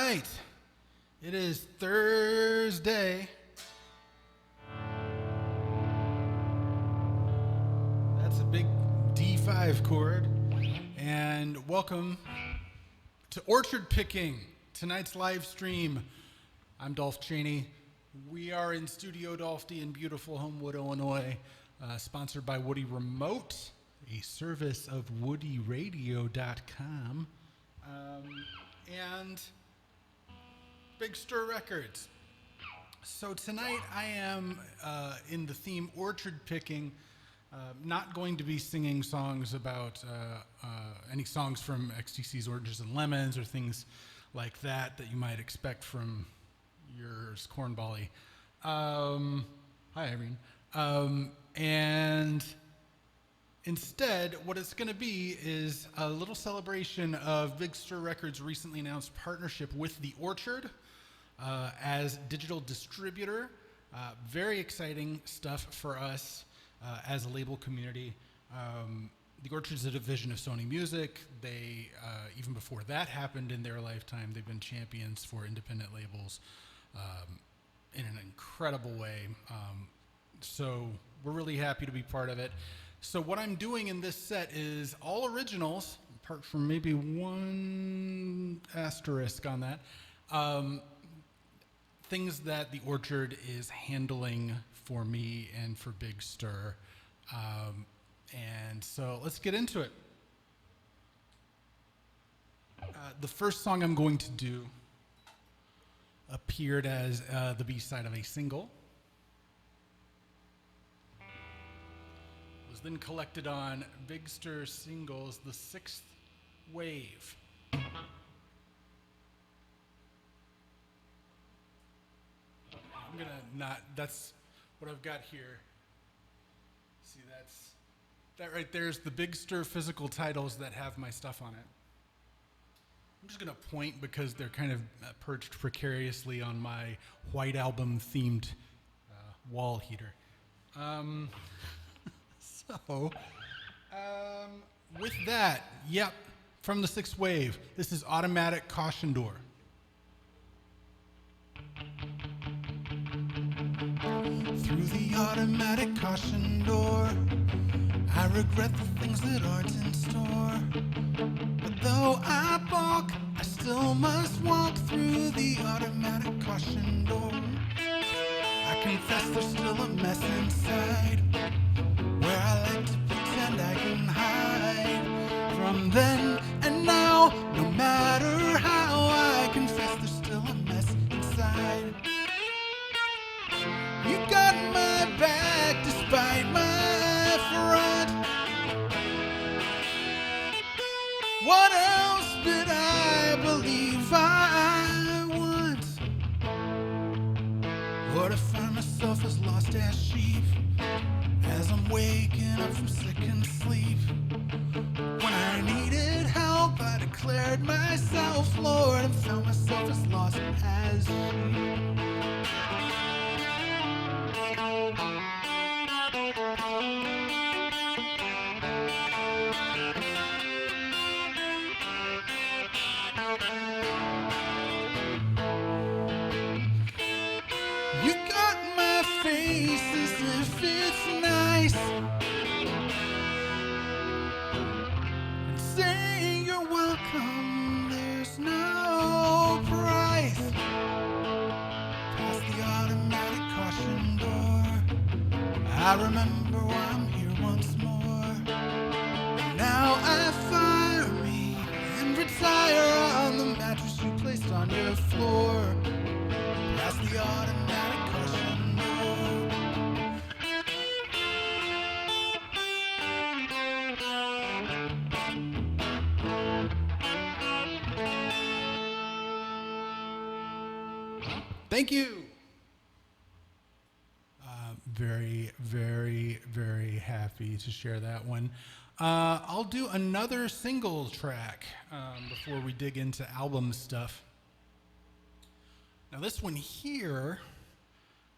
right. It is Thursday. That's a big D5 chord. And welcome to Orchard Picking, tonight's live stream. I'm Dolph Chaney. We are in Studio Dolphty in beautiful Homewood, Illinois, sponsored by Woody Remote, a service of woodyradio.com, and Big Stir Records. So tonight I am in the theme Orchard Picking, not going to be singing songs about any songs from XTC's Oranges and Lemons or things like that you might expect from yours, Cornbally. Hi, Irene. And instead, what it's going to be is a little celebration of Big Stir Records' recently announced partnership with The Orchard as digital distributor. Very exciting stuff for us as a label community. The Orchard is a division of Sony Music. They, even before that happened in their lifetime, they've been champions for independent labels in an incredible way. So we're really happy to be part of it. So what I'm doing in this set is all originals, apart from maybe one asterisk on that, things that the Orchard is handling for me and for Big Stir. And so let's get into it. The first song I'm going to do appeared as the B-side of a single. Was then collected on Big Stir Singles, The Sixth Wave. I'm gonna not, that's what I've got here. See, that right there is the Big Stir physical titles that have my stuff on it. I'm just gonna point because they're kind of perched precariously on my White Album themed wall heater. So, with that, yep, from the Sixth Wave, this is Automatic Caution Door. Through the automatic caution door, I regret the things that aren't in store. But though I balk, I still must walk through the automatic caution door. I confess there's still a mess inside, where I like to pretend I can hide from then and now. No matter how, I confess there's still a mess inside. You got my back despite my front. What else did I believe I want? What if I myself as lost as sheep, as I'm waking up from sick and sleep? When I needed help, I declared myself Lord and found myself as lost as sheep. You got my face as if it's nice, and saying you're welcome, there's no price. Past the automatic caution door, I remember why I'm here once more. And now I fire me and retire on the mattress you placed on your floor. Past the automatic caution door. Thank you. Very, very, very happy to share that one. I'll do another single track before we dig into album stuff. Now this one here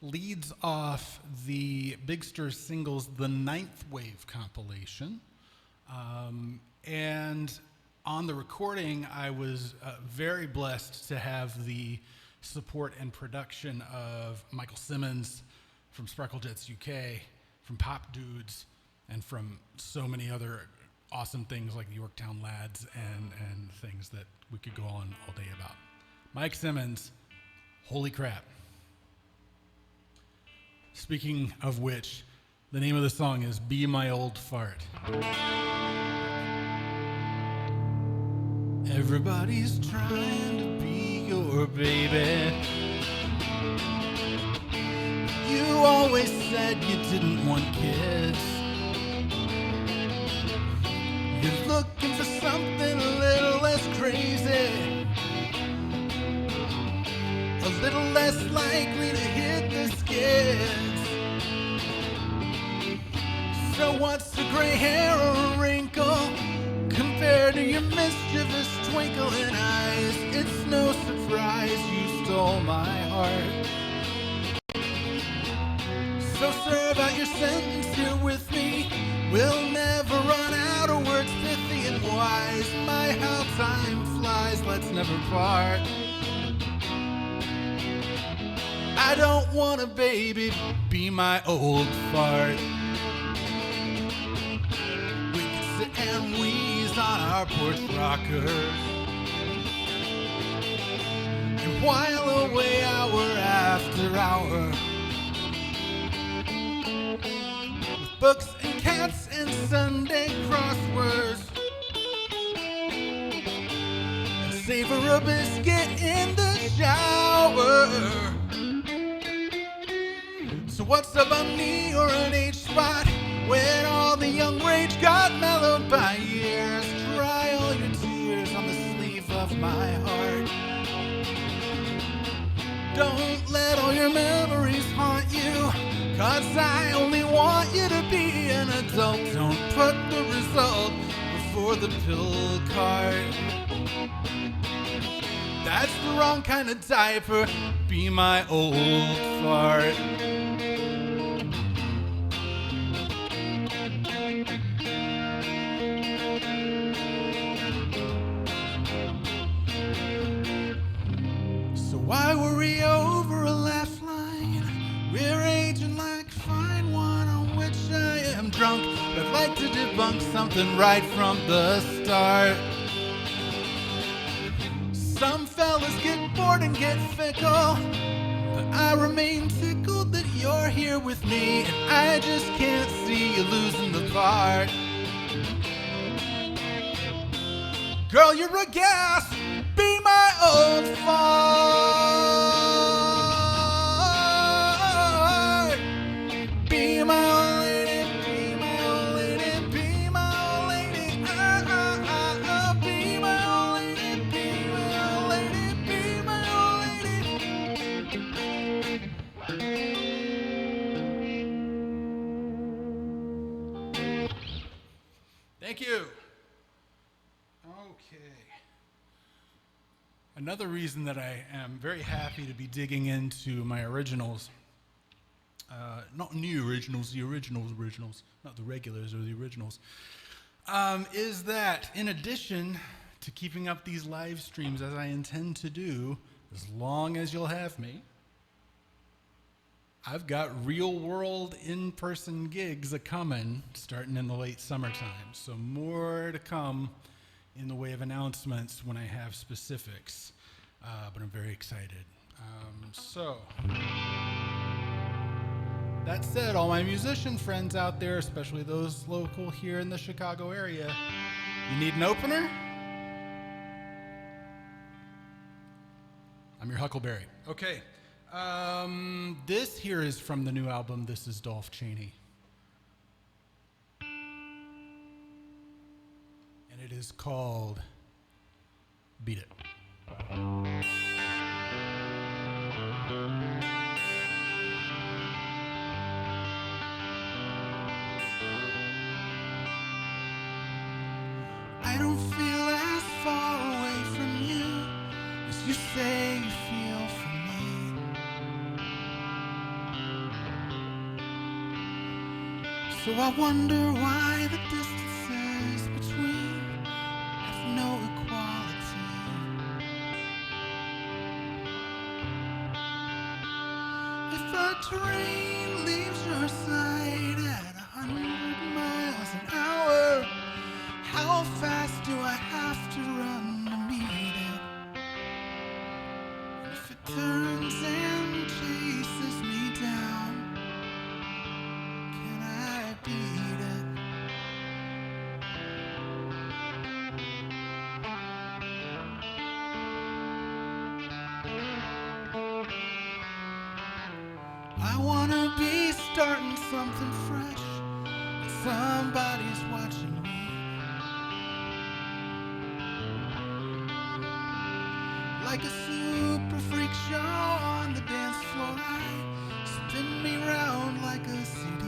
leads off the Big Stir Singles, the Ninth Wave compilation. And on the recording, I was very blessed to have the support and production of Michael Simmons from Sparkle Jets UK, from Pop Dudes, and from so many other awesome things like the Yorktown Lads and things that we could go on all day about. Mike Simmons, holy crap. Speaking of which, the name of the song is Be My Old Fart. Everybody's trying to be your baby. You always said you didn't want kids. You're looking for something a little less crazy, a little less likely to hit the skids. So what's a gray hair or a wrinkle compared to your mischievous twinkling eyes? It's no surprise you stole my heart. So serve out your sentence here with me. We'll never run out of words pithy and wise. My, how time flies, let's never part. I don't want a baby, be my old fart. We can sit and wheeze on our porch rocker and while away hour after hour with books and cats and Sunday crosswords, and savor a biscuit in the shower. So what's a bum knee or an H spot when all the young rage got mellowed by years? Dry all your tears on the sleeve of my heart. Don't let all your memories haunt you, 'cause I only want you to be an adult. Don't put the result before the pill cart. That's the wrong kind of diaper, be my old fart. So why worry over a laugh line? We're aging like fine wine on which I am drunk. But I'd like to debunk something right from the start. Some fellas get bored and get fickle, but I remain tickled that you're here with me, and I just can't see you losing the part. Girl, you're a gas, be my old fart. Be my old lady, be my old lady, be my old lady. Be my old lady, be my old lady, be my old lady. Thank you. Okay. Another reason that I am very happy to be digging into my originals, not new originals, the originals, not the regulars or the originals, is that in addition to keeping up these live streams as I intend to do, as long as you'll have me, I've got real world in-person gigs a-coming starting in the late summertime. So more to come in the way of announcements when I have specifics, but I'm very excited. So, that said, all my musician friends out there, especially those local here in the Chicago area, you need an opener? I'm your Huckleberry. Okay. This here is from the new album. This is Dolph Chaney. And it is called Beat It. I don't feel as far away from you as you say you feel for me. So I wonder why the distances between have no train leaves your side at 100 miles an hour, how fast do I have to run to meet it? If it turns and chases me down, can I beat it? I wanna be starting something fresh, and somebody's watching me. Like a super freak show on the dance floor, I spin me round like a CD.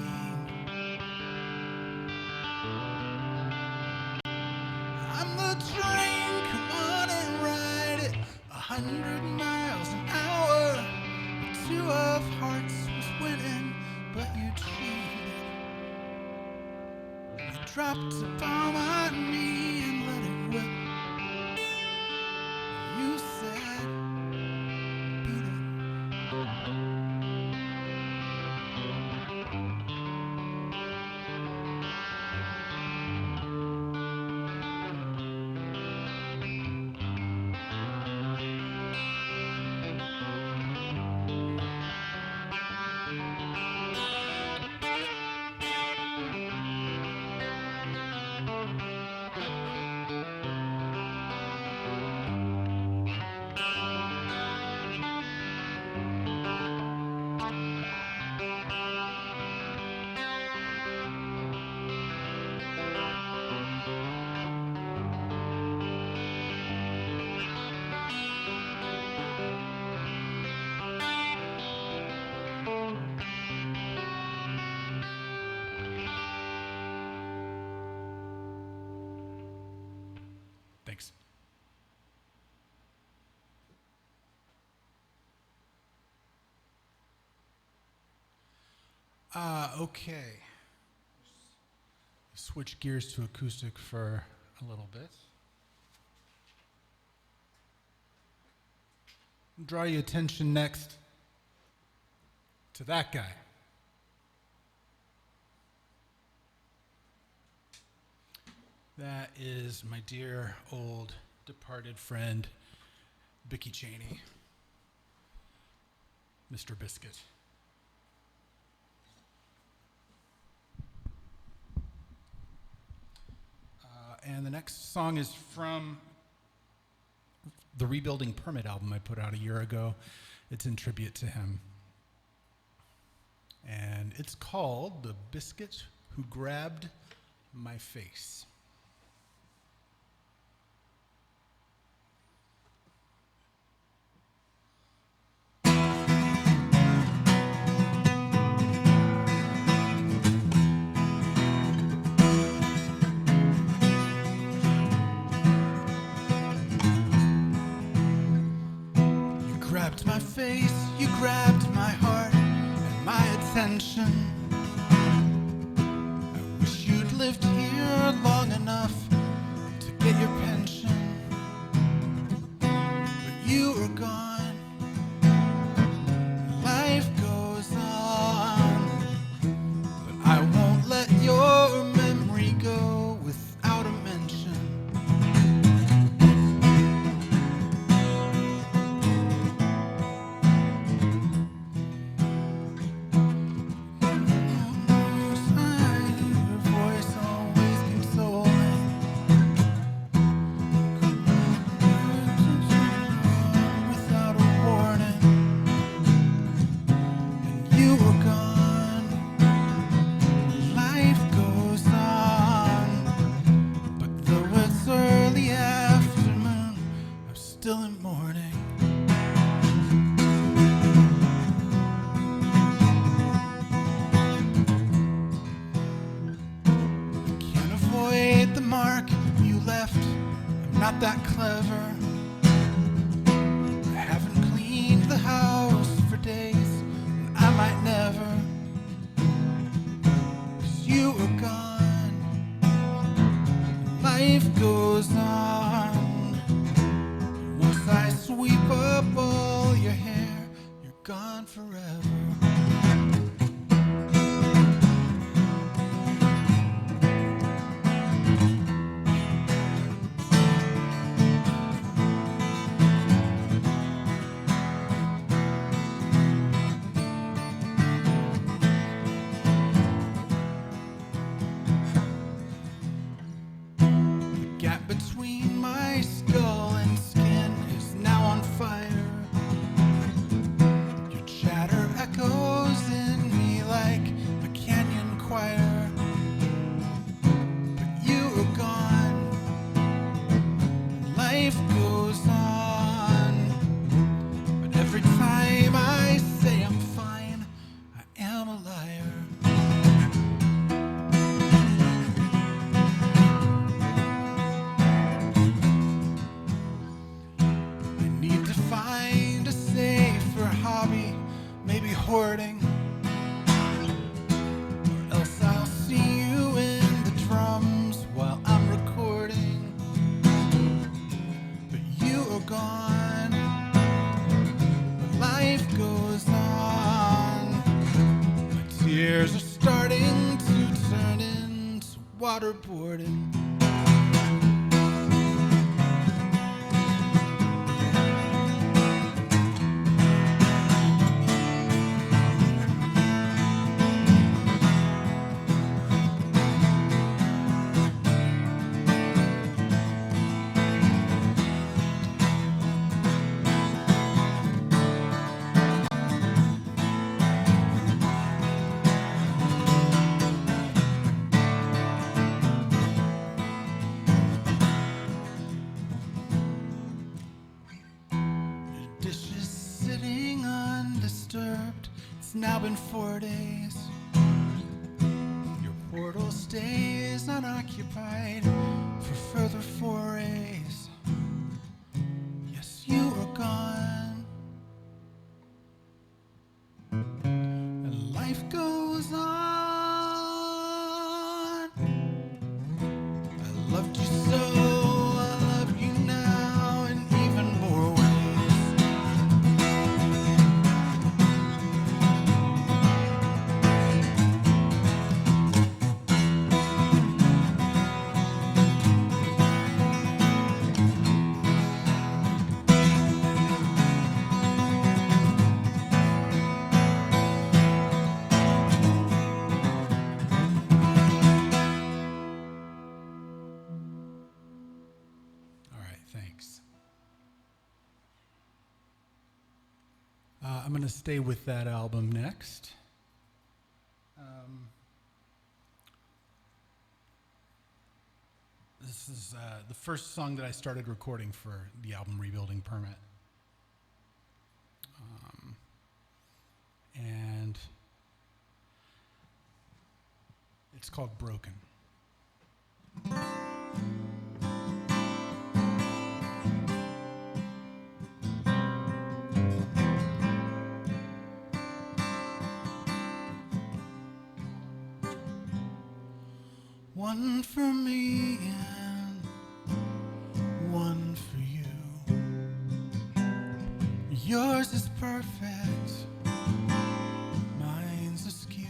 I'm the train, come on and ride it, 100 miles an hour. Two of hearts was winning, but you cheated. You dropped a bomb on me and let it whip. You said, beat it. Thanks. Okay. Switch gears to acoustic for a little bit. Draw your attention next to that guy. That is my dear old departed friend, Dolph Chaney, Mr. Biscuit. And the next song is from the Rebuilding Permit album I put out a year ago. It's in tribute to him. And it's called The Biscuit Who Grabbed My Face. My face, you grabbed my heart and my attention. I wish you'd lived here long enough to get your pension, but you were gone. Life goes on, but I won't let your memory go without a mention. That clever. I haven't cleaned the house for days, and I might never, 'cause you were gone. Life goes on. Once I sweep up all your hair, you're gone forever. waterboarding. It's now been 4 days. Your portal stays unoccupied for further forays. Yes, you are gone, and life goes on. I loved you so, I love you now in even more ways. Thanks. I'm going to stay with that album next. This is the first song that I started recording for the album Rebuilding Permit. And it's called Broken. One for me and one for you. Yours is perfect, mine's askew.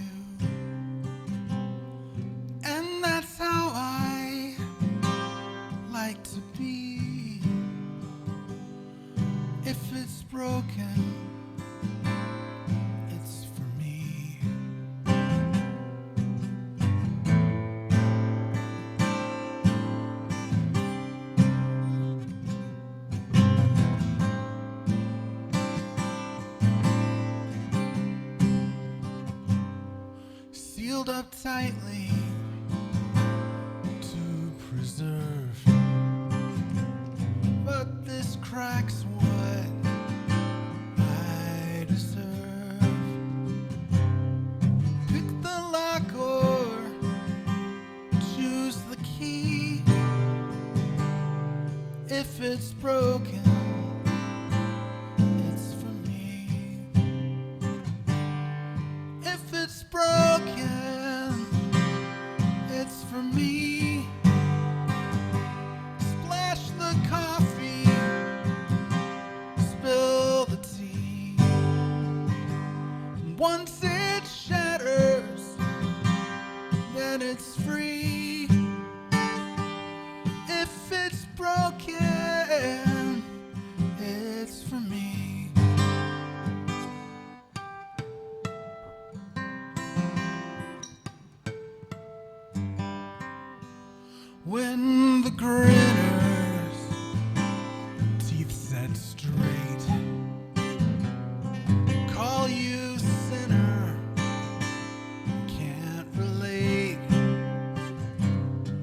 And that's how I like to be. If it's broken, it's for me. Sealed up tightly to preserve, but this crack's what I deserve. Pick the lock or choose the key. If it's broken, it's for me. If it's broken, it's for me. Splash the coffee, spill the tea. Once it shatters, then it's free. If it's broken, it's for me. When the grinner's teeth set straight, call you sinner, can't relate,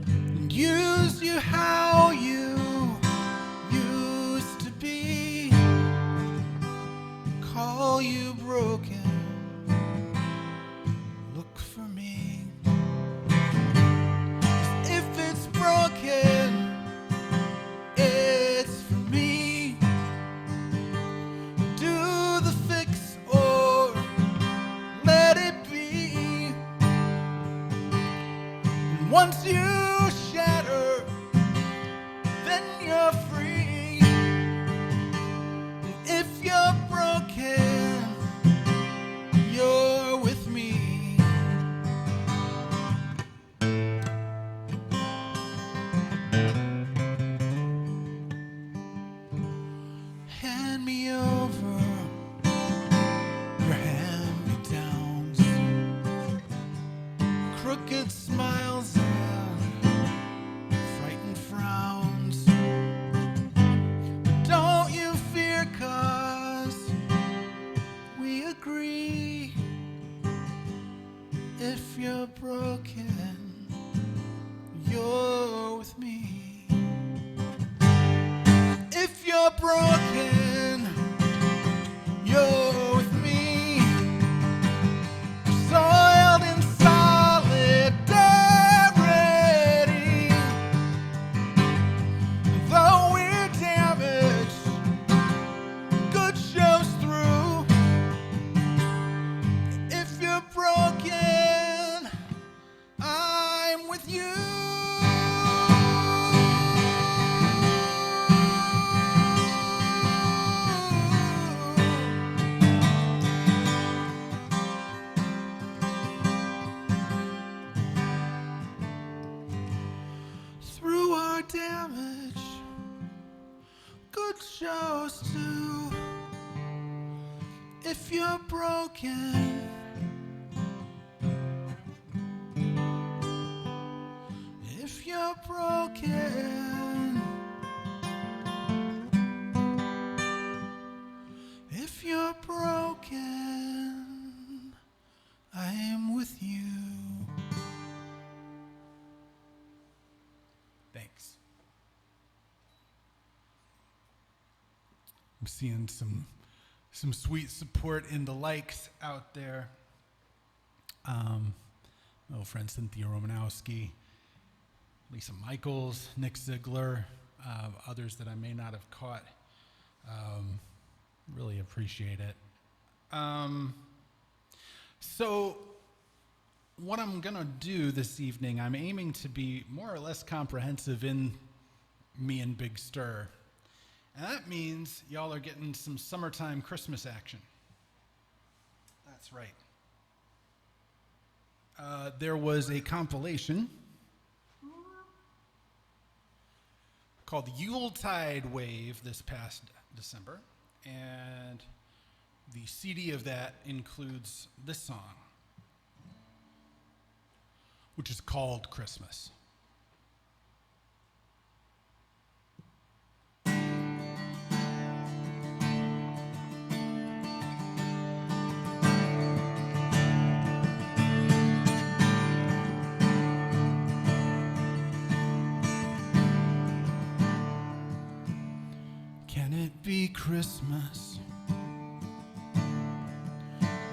and use you how you used to be, call you broken, look for me. If it's broken, it's for me. Do the fix or let it be. And once you shatter, then you're free. And if you're broken, you're with me. with you. Through our damage, good shows too. If you're broken, if you're broken, if you're broken, I am with you. Thanks. I'm seeing some sweet support in the likes out there. My old friend Cynthia Romanowski, Lisa Michaels, Nick Ziegler, others that I may not have caught. Really appreciate it. So what I'm gonna do this evening, I'm aiming to be more or less comprehensive in me and Big Stir. And that means y'all are getting some summertime Christmas action. That's right. There was a compilation called Yuletide Wave this past December, and the CD of that includes this song, which is called Christmas. Can it be Christmas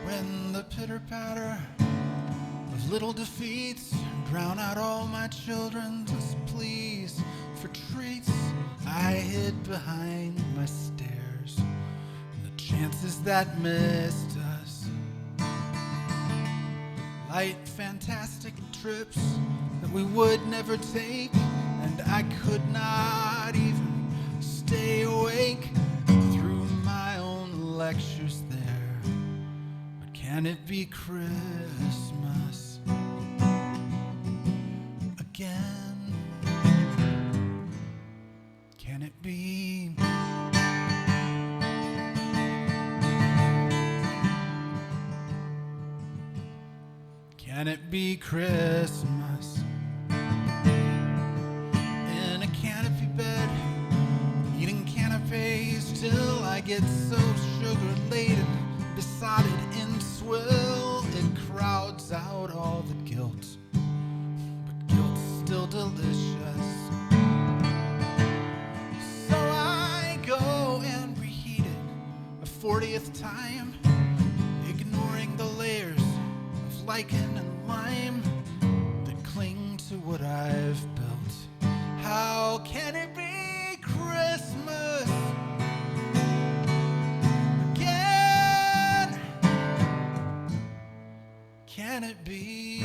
when the pitter-patter of little defeats drown out all my children's pleas for treats? I hid behind my stairs, and the chances that missed us. Light fantastic trips that we would never take, and I could not even stay awake through my own lectures there. But can it be Christmas again? Can it be? Can it be Christmas in a canopy bed, eating canapes till I get so sugar-laden, besotted in swill, it crowds out all the guilt, but guilt's still delicious. So I go and reheat it a 40th time, ignoring the layers of lichen and lime that cling to what I've built. How can it be Christmas again? Can it be?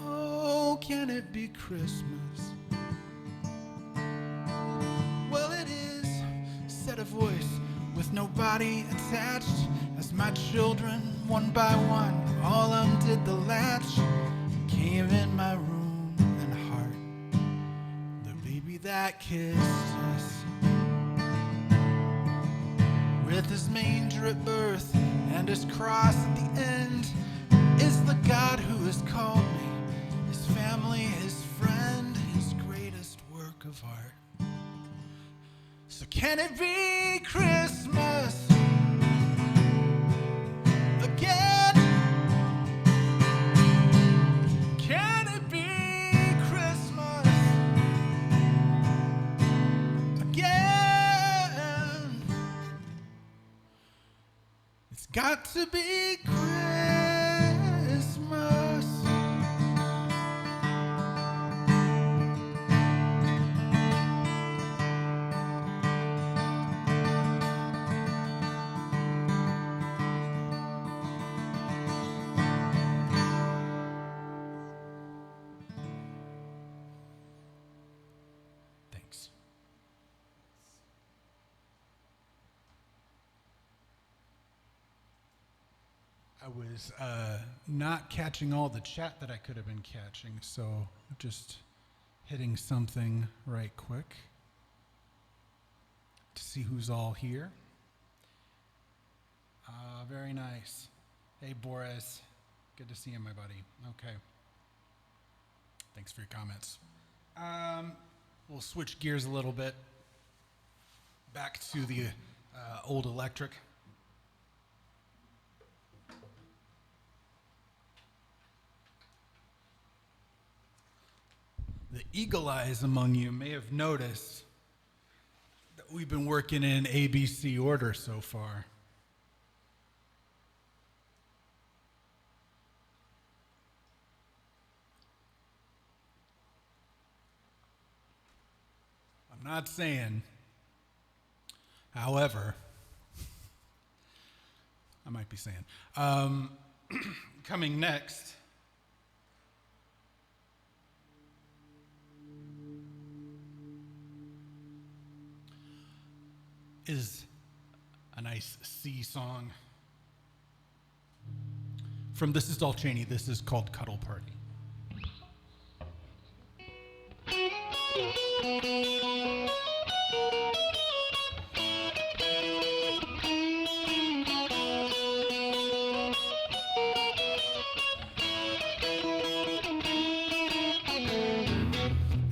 Oh, can it be Christmas? Well, it is, said a voice with no body attached, as my children, one by one, all undid the latch, came in my room and heart, the baby that kissed us. With his manger at birth and his cross at the end, is the God who has called me, his family, his friend, his greatest work of art. So can it be Christmas again? Can it be Christmas again? It's got to be Christmas. I was not catching all the chat that I could have been catching, so just hitting something right quick to see who's all here. Very nice. Hey, Boris. Good to see you, my buddy. Okay. Thanks for your comments. We'll switch gears a little bit. Back to the old electric. The eagle eyes among you may have noticed that we've been working in ABC order so far. I'm not saying, however, I might be saying, coming next is a nice C song from This is Dolph Chaney. This is called Cuddle Party.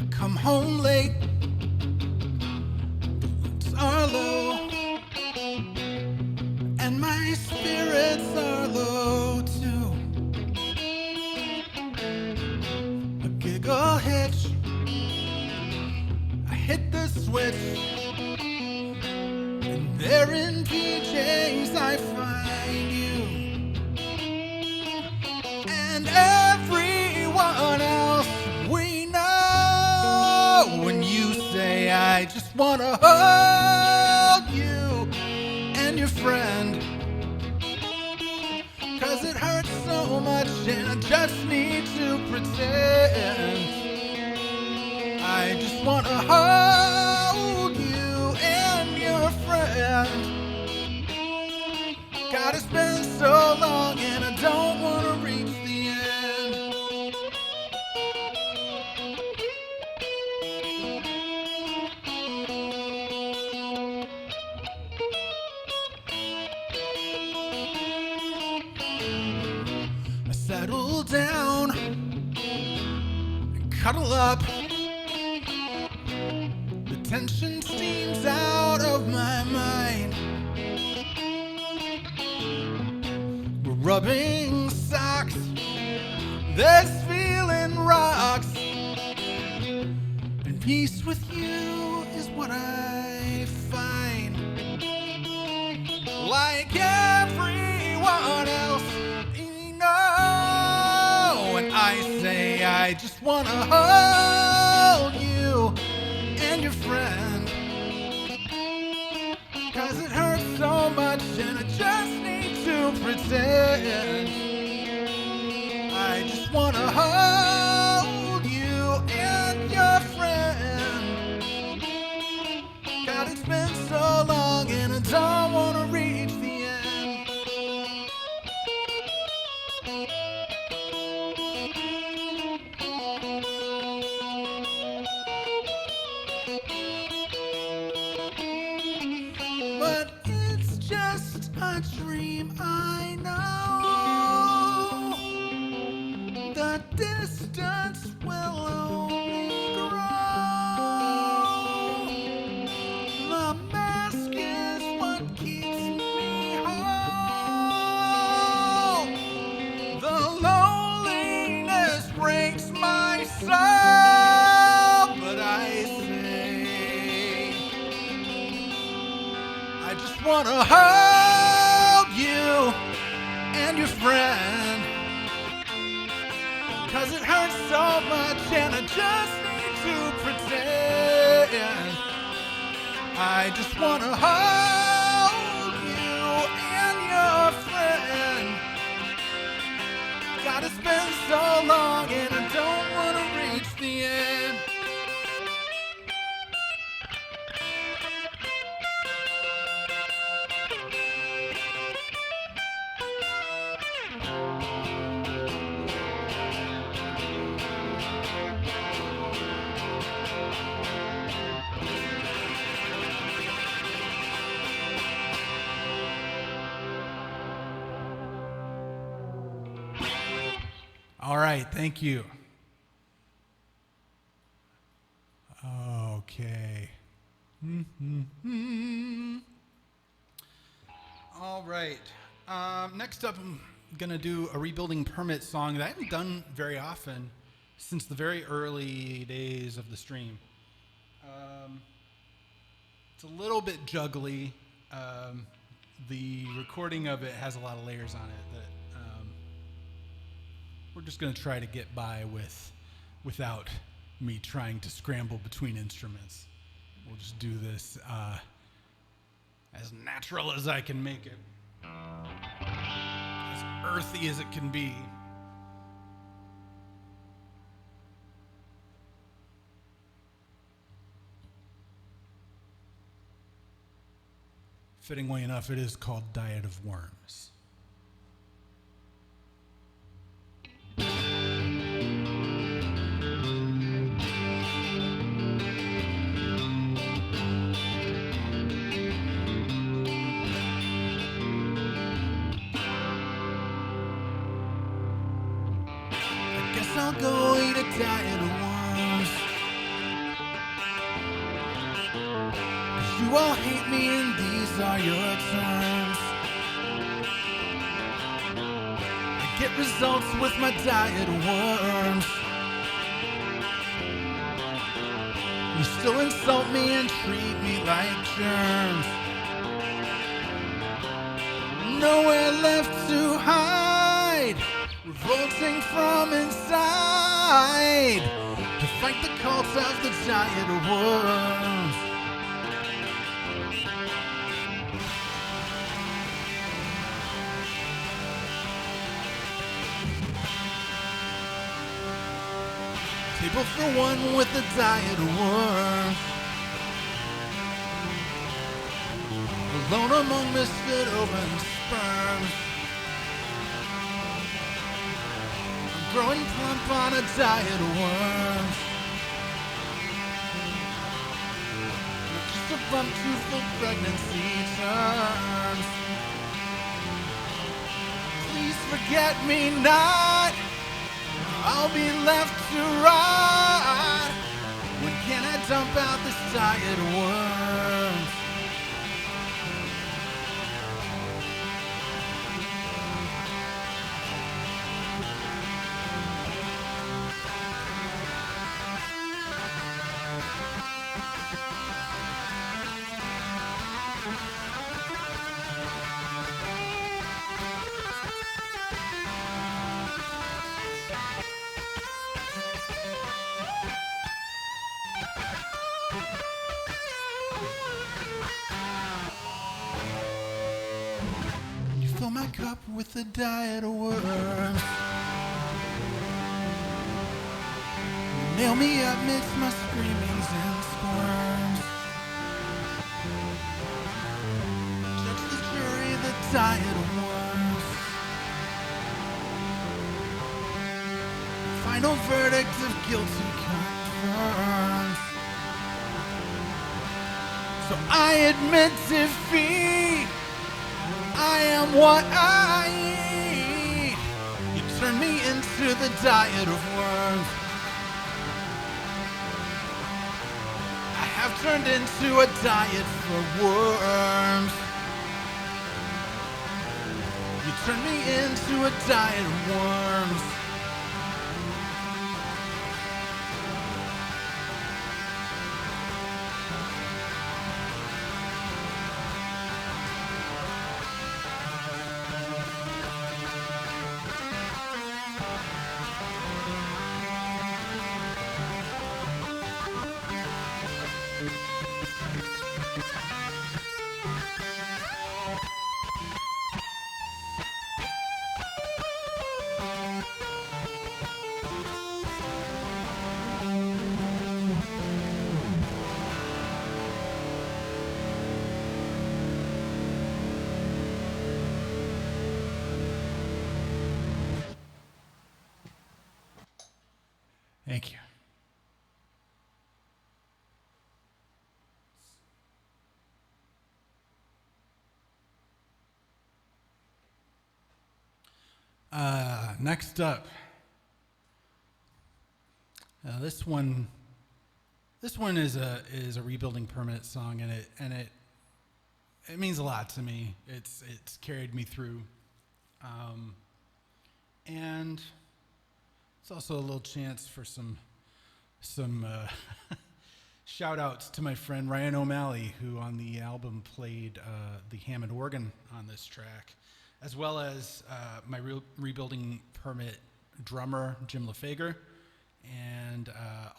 Come home late, the roots are low, and my spirits are low too. A giggle hitch, I hit the switch, and there in PJs I find you, and everyone else we know. When you say I just wanna hold you and your friend, 'cause it hurts so much and I just need to pretend. I just wanna hold you and your friend. God, it's been so long and I don't wanna reach the end. I settle down and cuddle up. The tension steams out of my mind. We're rubbing socks. This feeling rocks. And peace with you is what I find. Like everyone else, you know. And I say I just wanna hold you and your friend, 'cause it hurts so much and I just need to pretend. I just wanna hold you and your friend. God, it's been so long and I don't wanna reach the end. But it's just a dream, I know. The distance will only grow. The mask is what keeps me whole. The loneliness breaks my soul. But I say I just wanna hold you and your friend, 'cause it hurts so much and I just need to pretend. I just wanna hold you and your friend. God, it's been so long and I don't wanna reach the end. All right, thank you. Okay. All right. Next up, I'm going to do a Rebuilding Permit song that I haven't done very often since the very early days of the stream. It's a little bit juggly. The recording of it has a lot of layers on it that we're just going to try to get by without me trying to scramble between instruments. We'll just do this as natural as I can make it, as earthy as it can be. Fittingly enough, it is called Diet of Worms. I'll go eat a diet of worms. 'Cause you all hate me and these are your terms. I get results with my diet of worms. You still insult me and treat me like germs. Nowhere left to hide. Revolting from inside to fight the cult of the diet of worms. Table for one with the diet of worms. Alone among misfit open sperms. Growing plump on a diet of worms. Just a bump to full pregnancy terms. Please forget me not. I'll be left to rot. When can I dump out this diet of worms? Fill my cup with a diet of worms. Nail me up midst my screamings and squirms. Judge the jury, the diet of worms. Final verdict of guilty confirms. So I admit defeat. I am what I eat. You turn me into the diet of worms. I have turned into a diet for worms. You turn me into a diet of worms. Thank you. Next up, This one is a rebuilding permit song, and it means a lot to me. It's carried me through, and it's also a little chance for some shout outs to my friend Ryan O'Malley, who on the album played the Hammond organ on this track, as well as my rebuilding permit drummer Jim LaFager, and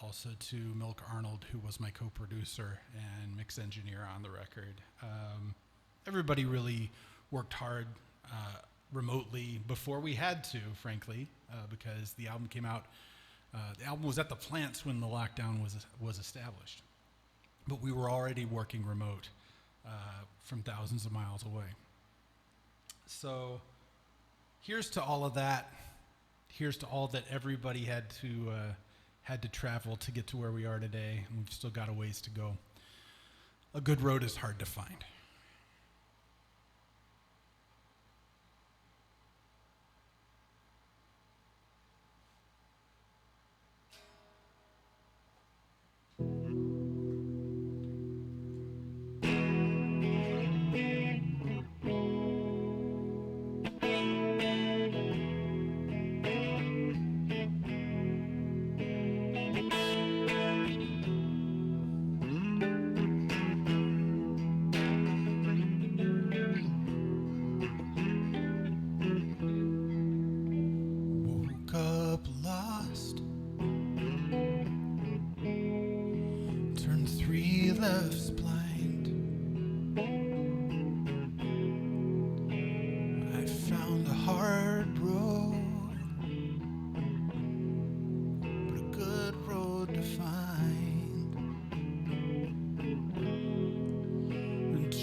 also to Milk Arnold, who was my co-producer and mix engineer on the record. Everybody really worked hard remotely before we had to, frankly, because the album came out. The album was at the plants when the lockdown was established, but we were already working remote from thousands of miles away. So here's to all of that. Here's to all that everybody had to travel to get to where we are today, and we've still got a ways to go. A good road is hard to find.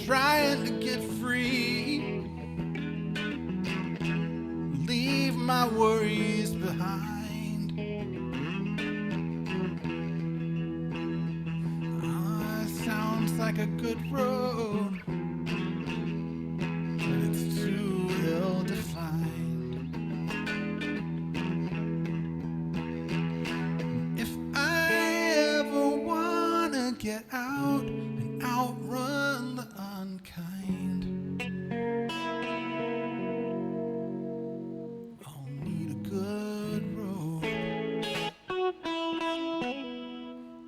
Trying to get free, leave my worries behind. It sounds like a good road, but it's too ill-defined. If I ever wanna get out and outrun the unkind, I'll need a good road.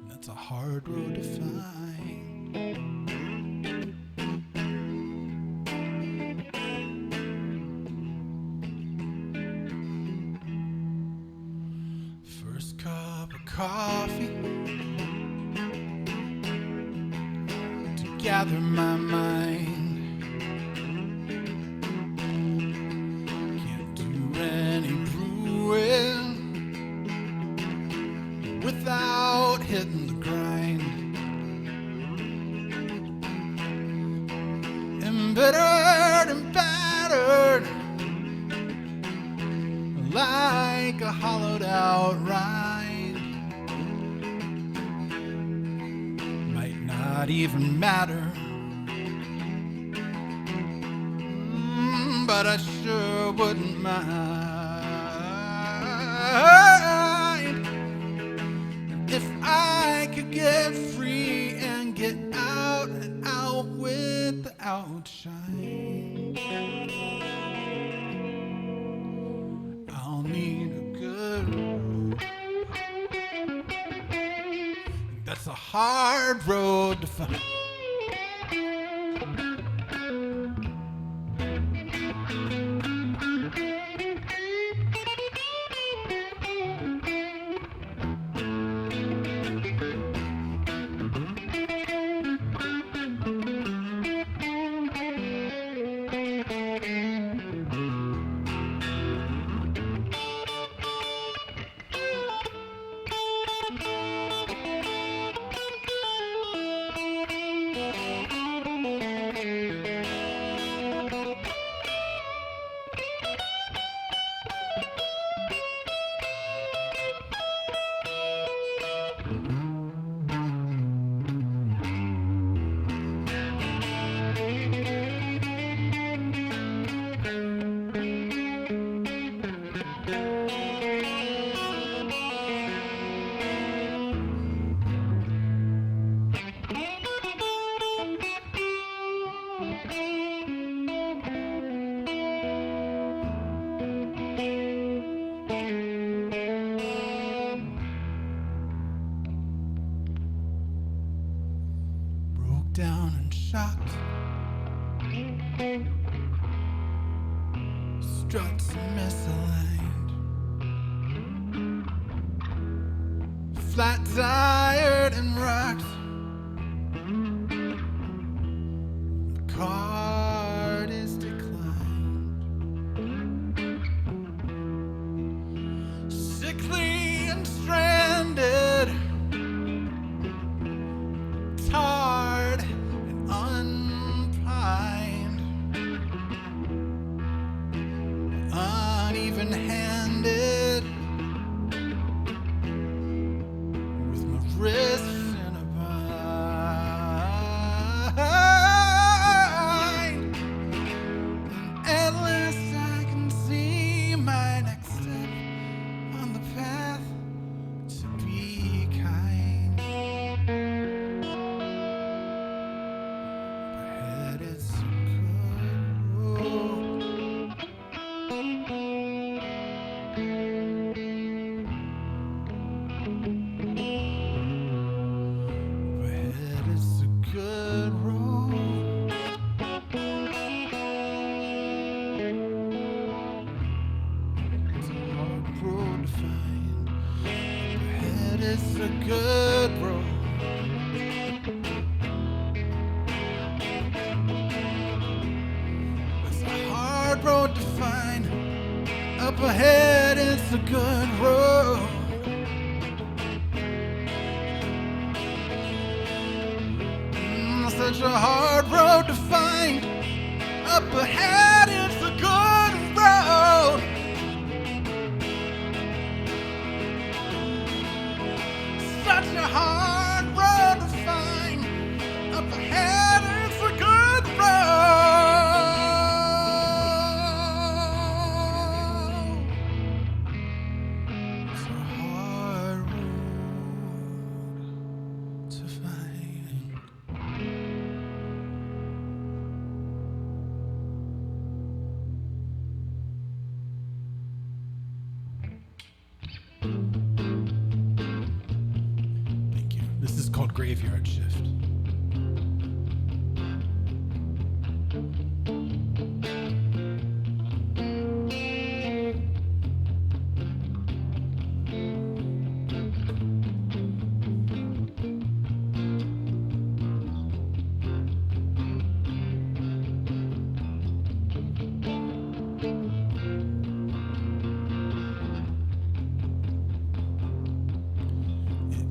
That's a hard road to find. First cup of coffee to gather my mind. Can't do any brewing without hitting the grind. Embittered and battered like a hollowed out rind. Might not even matter, but I sure wouldn't mind if I could get free and get out and out with the outshine. I'll need a good road. That's a hard road to find. shocked. Struts misaligned. Flat tired and rocked. Card is declined. Sickly and stranded. Tarred and unpined. Uneven-handed. With my wrists in a bind. And at last I can see my next step on the path to be kind. But it's a good road. But it's a good road. It's a hard road to find. But it's a good road. It's a hard road to find. Up ahead, it's a good road. Such a hard road to find. Up ahead, it's a good road. Such a hard road to find. Up ahead, it's a good road. It's a hard road to find. Thank you. This is called Graveyard Shift.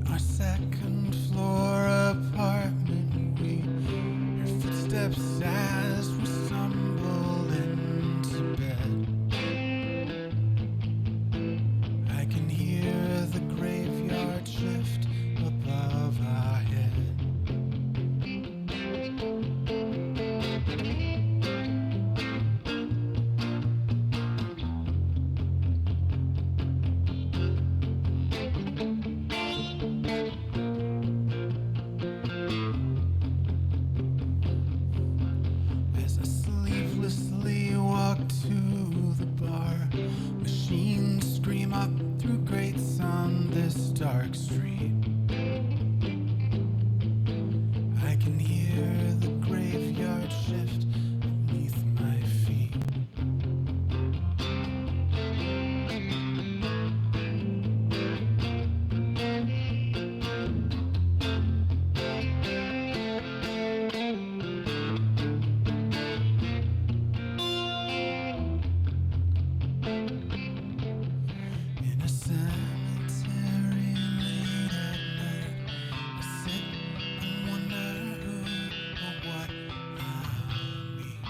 Our second floor apartment, we hear footsteps as we stumble into bed. I can hear the graveyard shift above our head. As I sleeplessly walk to the bar, machines scream up through grates on this dark street. I can hear the graveyard shift beneath my feet. In a cemetery late at night, I sit and wonder who or what I'll meet.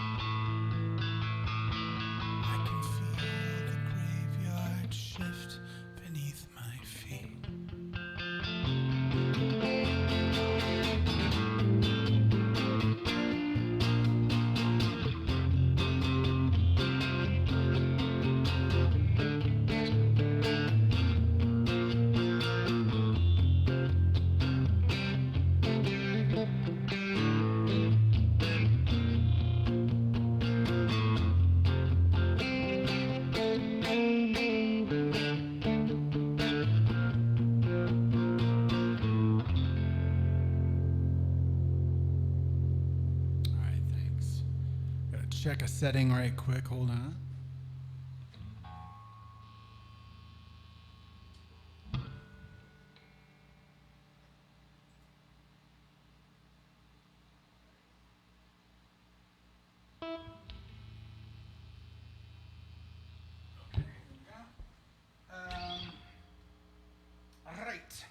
I can feel the graveyard shift beneath my feet. check a setting right quick. Hold on. All right.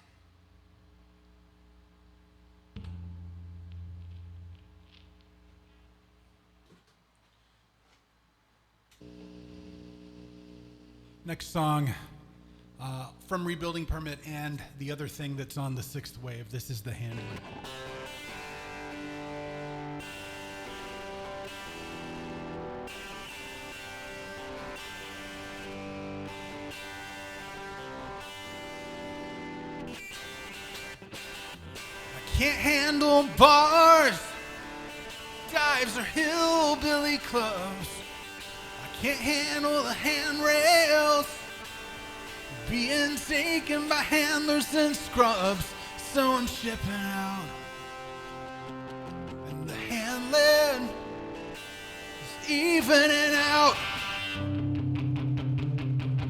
Next song from Rebuilding Permit and the other thing that's on the sixth wave. This is The Handler. I can't handle bars, dives, or hillbilly clubs. I can't handle the handrails, being taken by handlers and scrubs. So I'm shipping out, and the handling is evening out.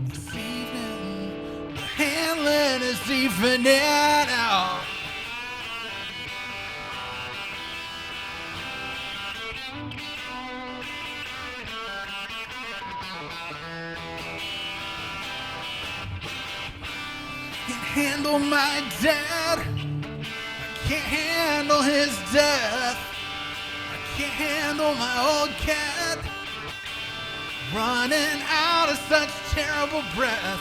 This evening, the handling is evening out. Handle my dad, I can't handle his death. I can't handle my old cat running out of such terrible breath.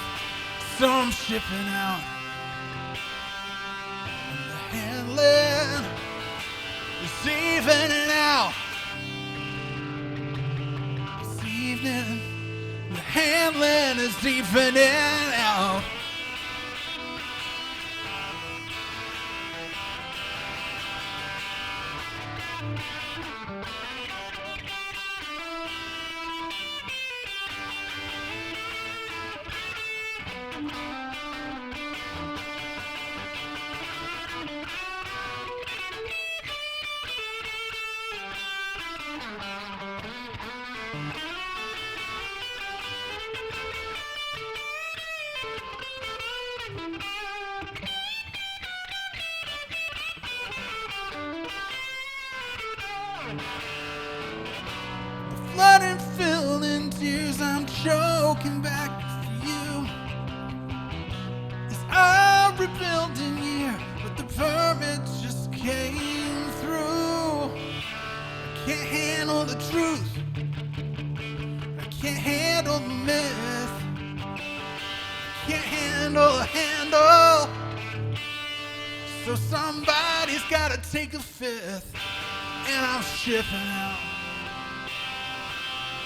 So I'm shipping out, and the handling is evening out. This evening, the handling is evening out. Flooding, filled in tears, I'm choking back for you. As I rebuild in year, but the permits just came through. I can't handle the truth, I can't handle the myth, I can't handle the handle. So somebody's gotta take a fifth, and I'm shipping out.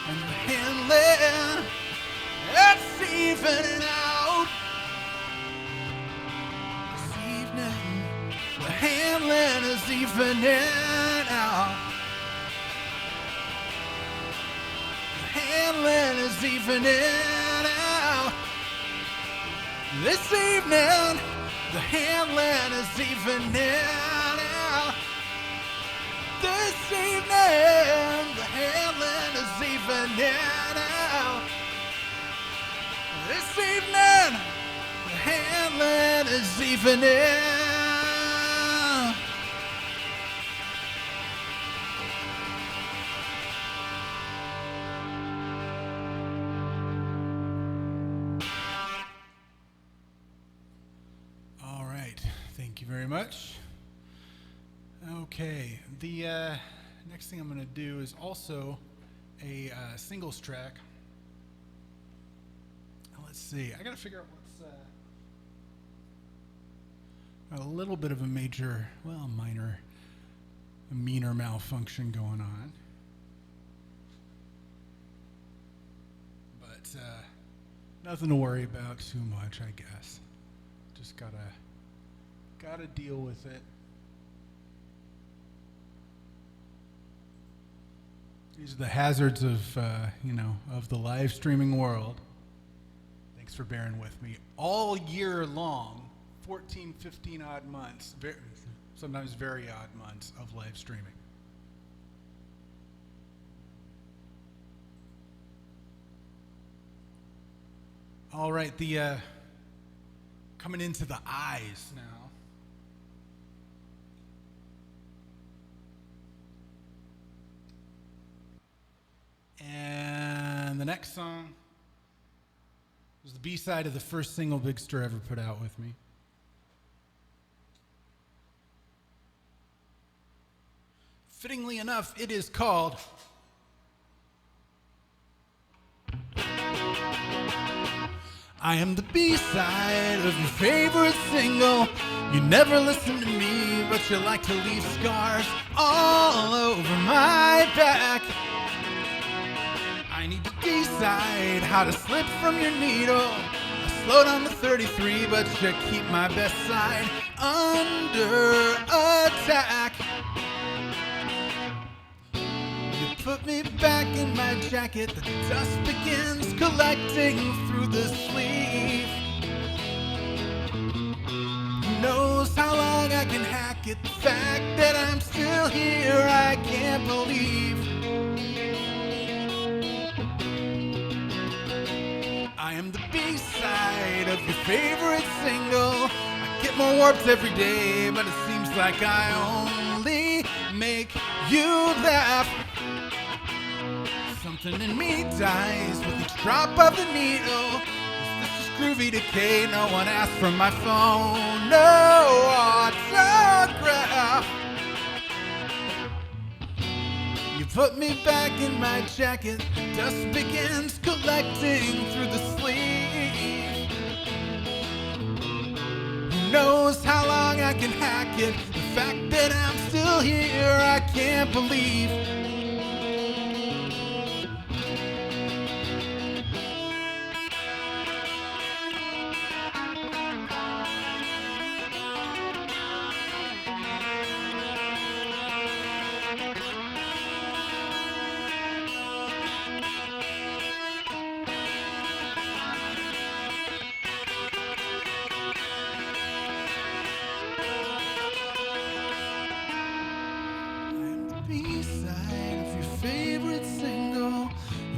And the handling, it's evening out. This evening, the handling is evening out. The handling is evening out. This evening, the handling is evening out. This evening, the handling is evening out. This evening, the handling is evening out. All right, thank you very much. Okay, the next thing I'm going to do is also a singles track. Let's see, I got to figure out what's a little bit of a major, well, minor, meaner malfunction going on. But nothing to worry about too much, I guess. Just gotta deal with it. These are the hazards of, of the live streaming world. Thanks for bearing with me. All year long, 14, 15 odd months, sometimes very odd months of live streaming. All right, the coming into the eyes now. And the next song was the B-side of the first single Big Stir ever put out with me. Fittingly enough, it is called I Am the B-side of your favorite single. You never listen to me, but you like to leave scars all over my back. I need to decide how to slip from your needle. I slow down to 33, but you keep my best side under attack. You put me back in my jacket, the dust begins collecting through the sleeve. Who knows how long I can hack it? The fact that I'm still here, I can't believe. I am the B-side of your favorite single. I get more warped every day, but it seems like I only make you laugh. Something in me dies with each drop of the needle. This is groovy decay. No one asked for my phone. No autograph. You put me back in my jacket. Dust begins collecting through the sleeve. Who knows how long I can hack it? The fact that I'm still here, I can't believe.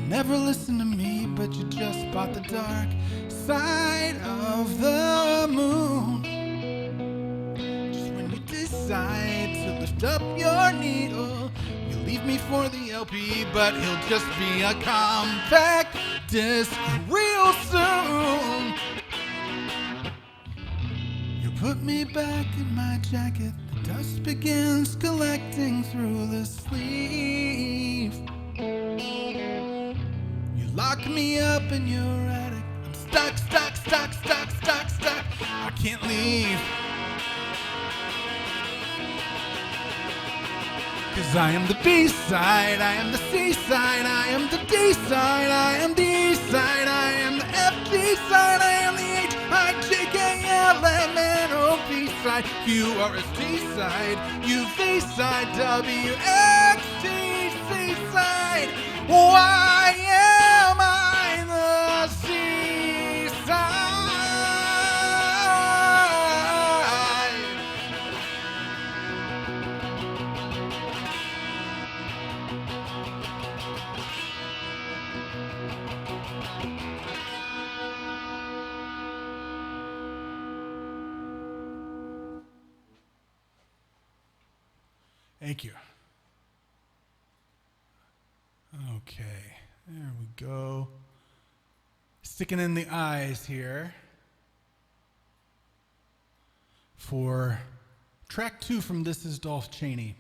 Never listen to me, but you just bought the dark side of the moon. Just when you decide to lift up your needle, you leave me for the LP, but he'll just be a compact disc real soon. You put me back in my jacket, the dust begins collecting through the sleeve. Lock me up in your attic. I'm stuck. I can't leave. 'Cause I am the B-side, I am the C-side, I am the D-side, I am the E-side, I am the F-G-side, I am the H-I-J-K-L-M-N-O-P-side, Q-R-S-T-side, U-V-side, W-X-T-C-side. Why am I the C-side? Thank you. Okay, there we go. Sticking in the eyes here for track 2 from This Is Dolph Chaney.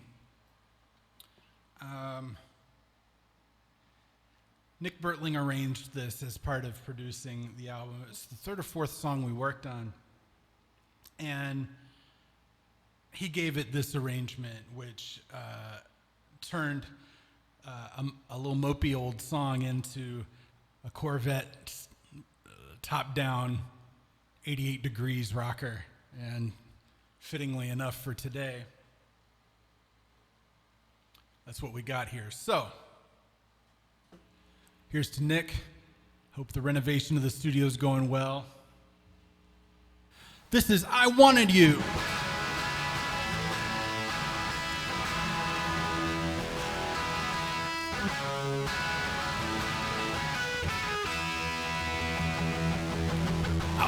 Nick Bertling arranged this as part of producing the album. It's the 3rd or 4th song we worked on. And he gave it this arrangement, which turned a little mopey old song into a Corvette top-down 88 degrees rocker, and fittingly enough for today, that's what we got here. So, here's to Nick. Hope the renovation of the studio is going well. This is I Wanted You.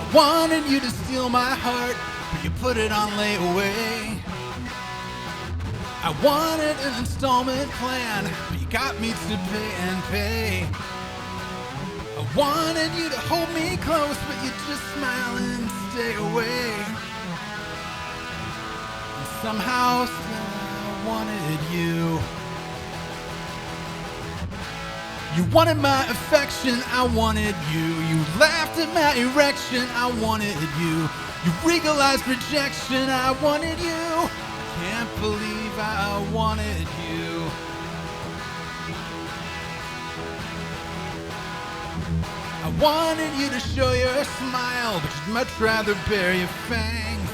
I wanted you to steal my heart, but you put it on layaway. I wanted an installment plan, but you got me to pay and pay. I wanted you to hold me close, but you just smile and stay away. And somehow still I wanted you. You wanted my affection, I wanted you. You laughed at my erection, I wanted you. You legalized rejection, I wanted you. Can't believe I wanted you. I wanted you to show your smile, but you'd much rather bare your fangs.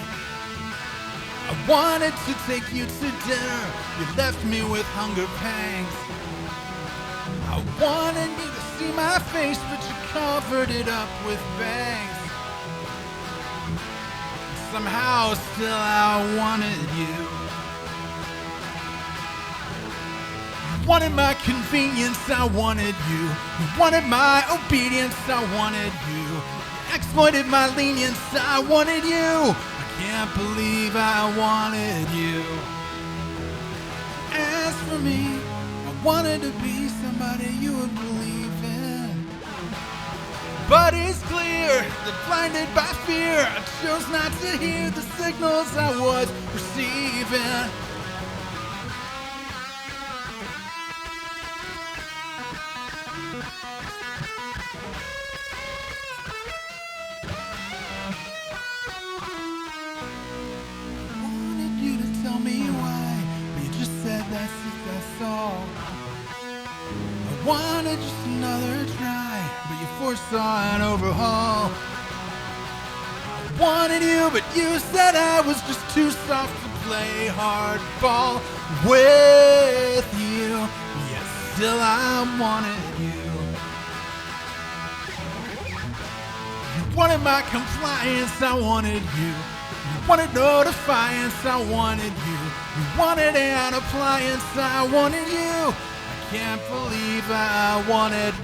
I wanted to take you to dinner, you left me with hunger pangs. I wanted you to see my face, but you covered it up with bangs. Somehow still I wanted you. You wanted my convenience, I wanted you. You wanted my obedience, I wanted you. You exploited my lenience, I wanted you. I can't believe I wanted you. As for me, I wanted to be somebody you would believe in. But it's clear that blinded by fear, I chose not to hear the signals I was receiving. I wanted you to tell me why, but you just said that's it, that's all. I wanted just another try, but you foresaw an overhaul. I wanted you, but you said I was just too soft to play hardball with you. Yet still I wanted you. You wanted my compliance, I wanted you. You wanted no defiance, I wanted you. You wanted an appliance, I wanted you. I can't believe I wanted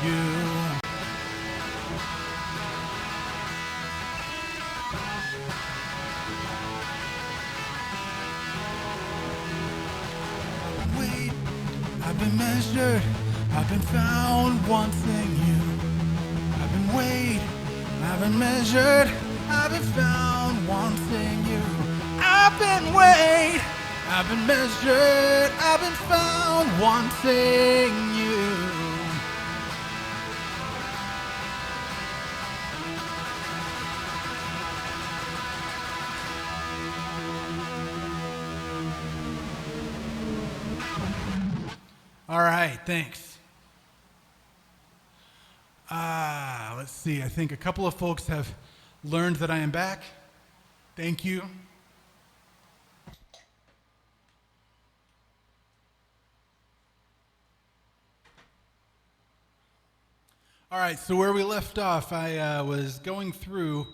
you. Wait, I've been measured, I've been found wanting you. I've been weighed, I've been measured, I've been found wanting you. I've been weighed, I've been measured, I've been found wanting you. All right, thanks. Let's see, I think a couple of folks have learned that I am back. Thank you. All right, so where we left off, I was going through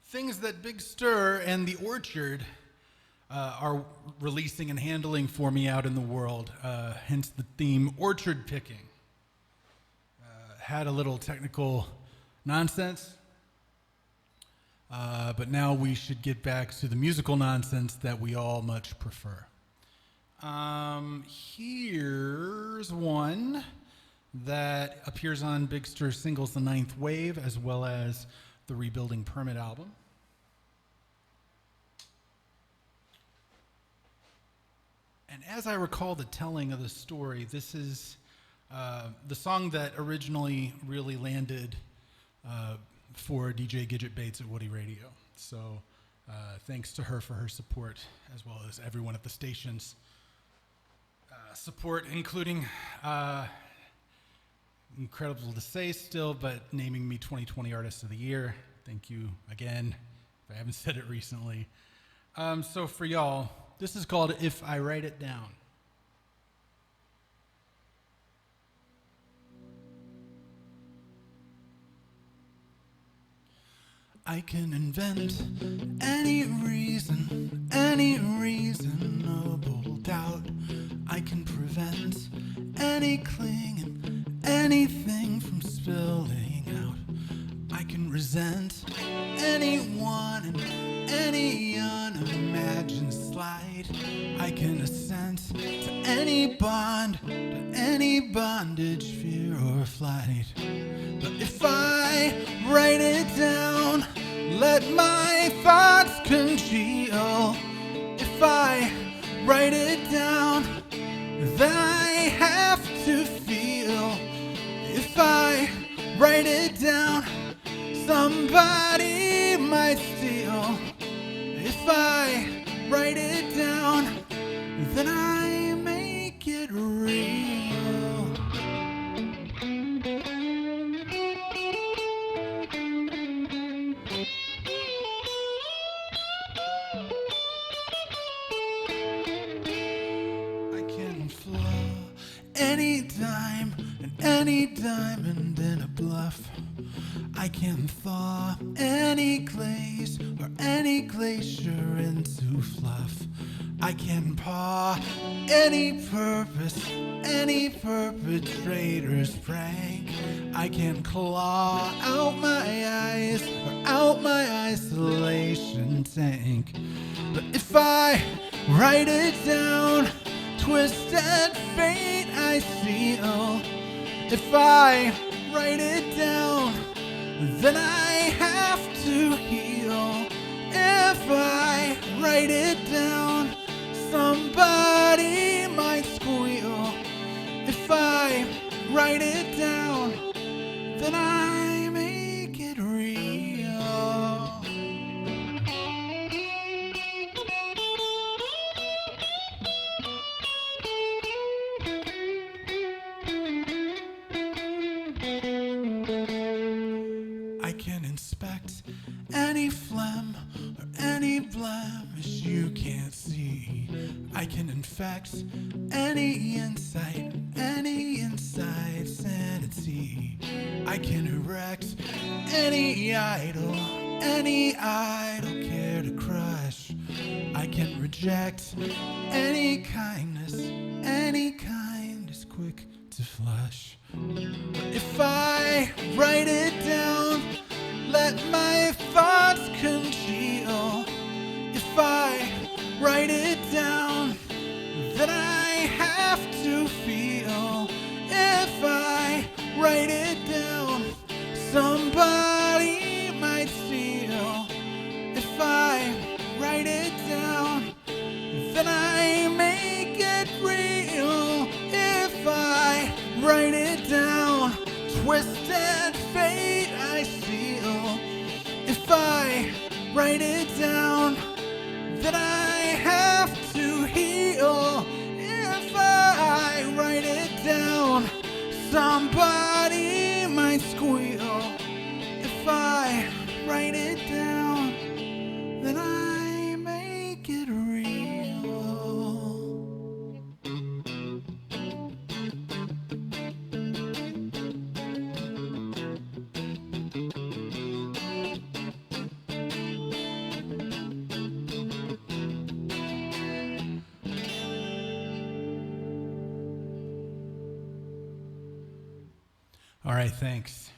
things that Big Stir and the Orchard are releasing and handling for me out in the world, hence the theme orchard picking. Had a little technical nonsense, but now we should get back to the musical nonsense that we all much prefer. Here's one that appears on Big Stir's singles The Ninth Wave, as well as the Rebuilding Permit album. And as I recall the telling of the story, this is the song that originally really landed for DJ Gidget Bates at Woody Radio. So thanks to her for her support, as well as everyone at the station's support, including, incredible to say still, but naming me 2020 Artist of the Year. Thank you again, if I haven't said it recently. So for y'all, this is called If I Write It Down. I can invent any reason, any reasonable doubt. I can prevent any clinging, anything from spilling out. I can resent anyone and any unimagined slight. I can assent to any bond, to any bondage, fear or flight. But if I write it down, let my thoughts congeal. If I write it down, then I have to feel. If I write it down, somebody might steal. If I write it down, then I make it real. I can flow any dime and any diamond in a bluff. I can thaw any glaze or any glacier into fluff. I can paw any purpose, any perpetrator's prank. I can claw out my eyes or out my isolation tank. But if I write it down, twisted fate I seal. If I write it down, then I have to heal. If I write it down, somebody might squeal. If I write it down, then I make it real. I can inspect any phlegm or any blemish you can't see. I can infect any insight, any inside sanity. I can erect any idol care to crush. I can reject any kindness quick to flush. If I write it down, let my thoughts congeal. If I write it down, then I have to feel. If I write it down, somebody might steal. If I write it down, then I make it real. If I write it down, twisted fate I seal. If I write it down, then I have to heal. If I write it down, somebody might squeal. If I write it down, then I make it real. All right, thanks.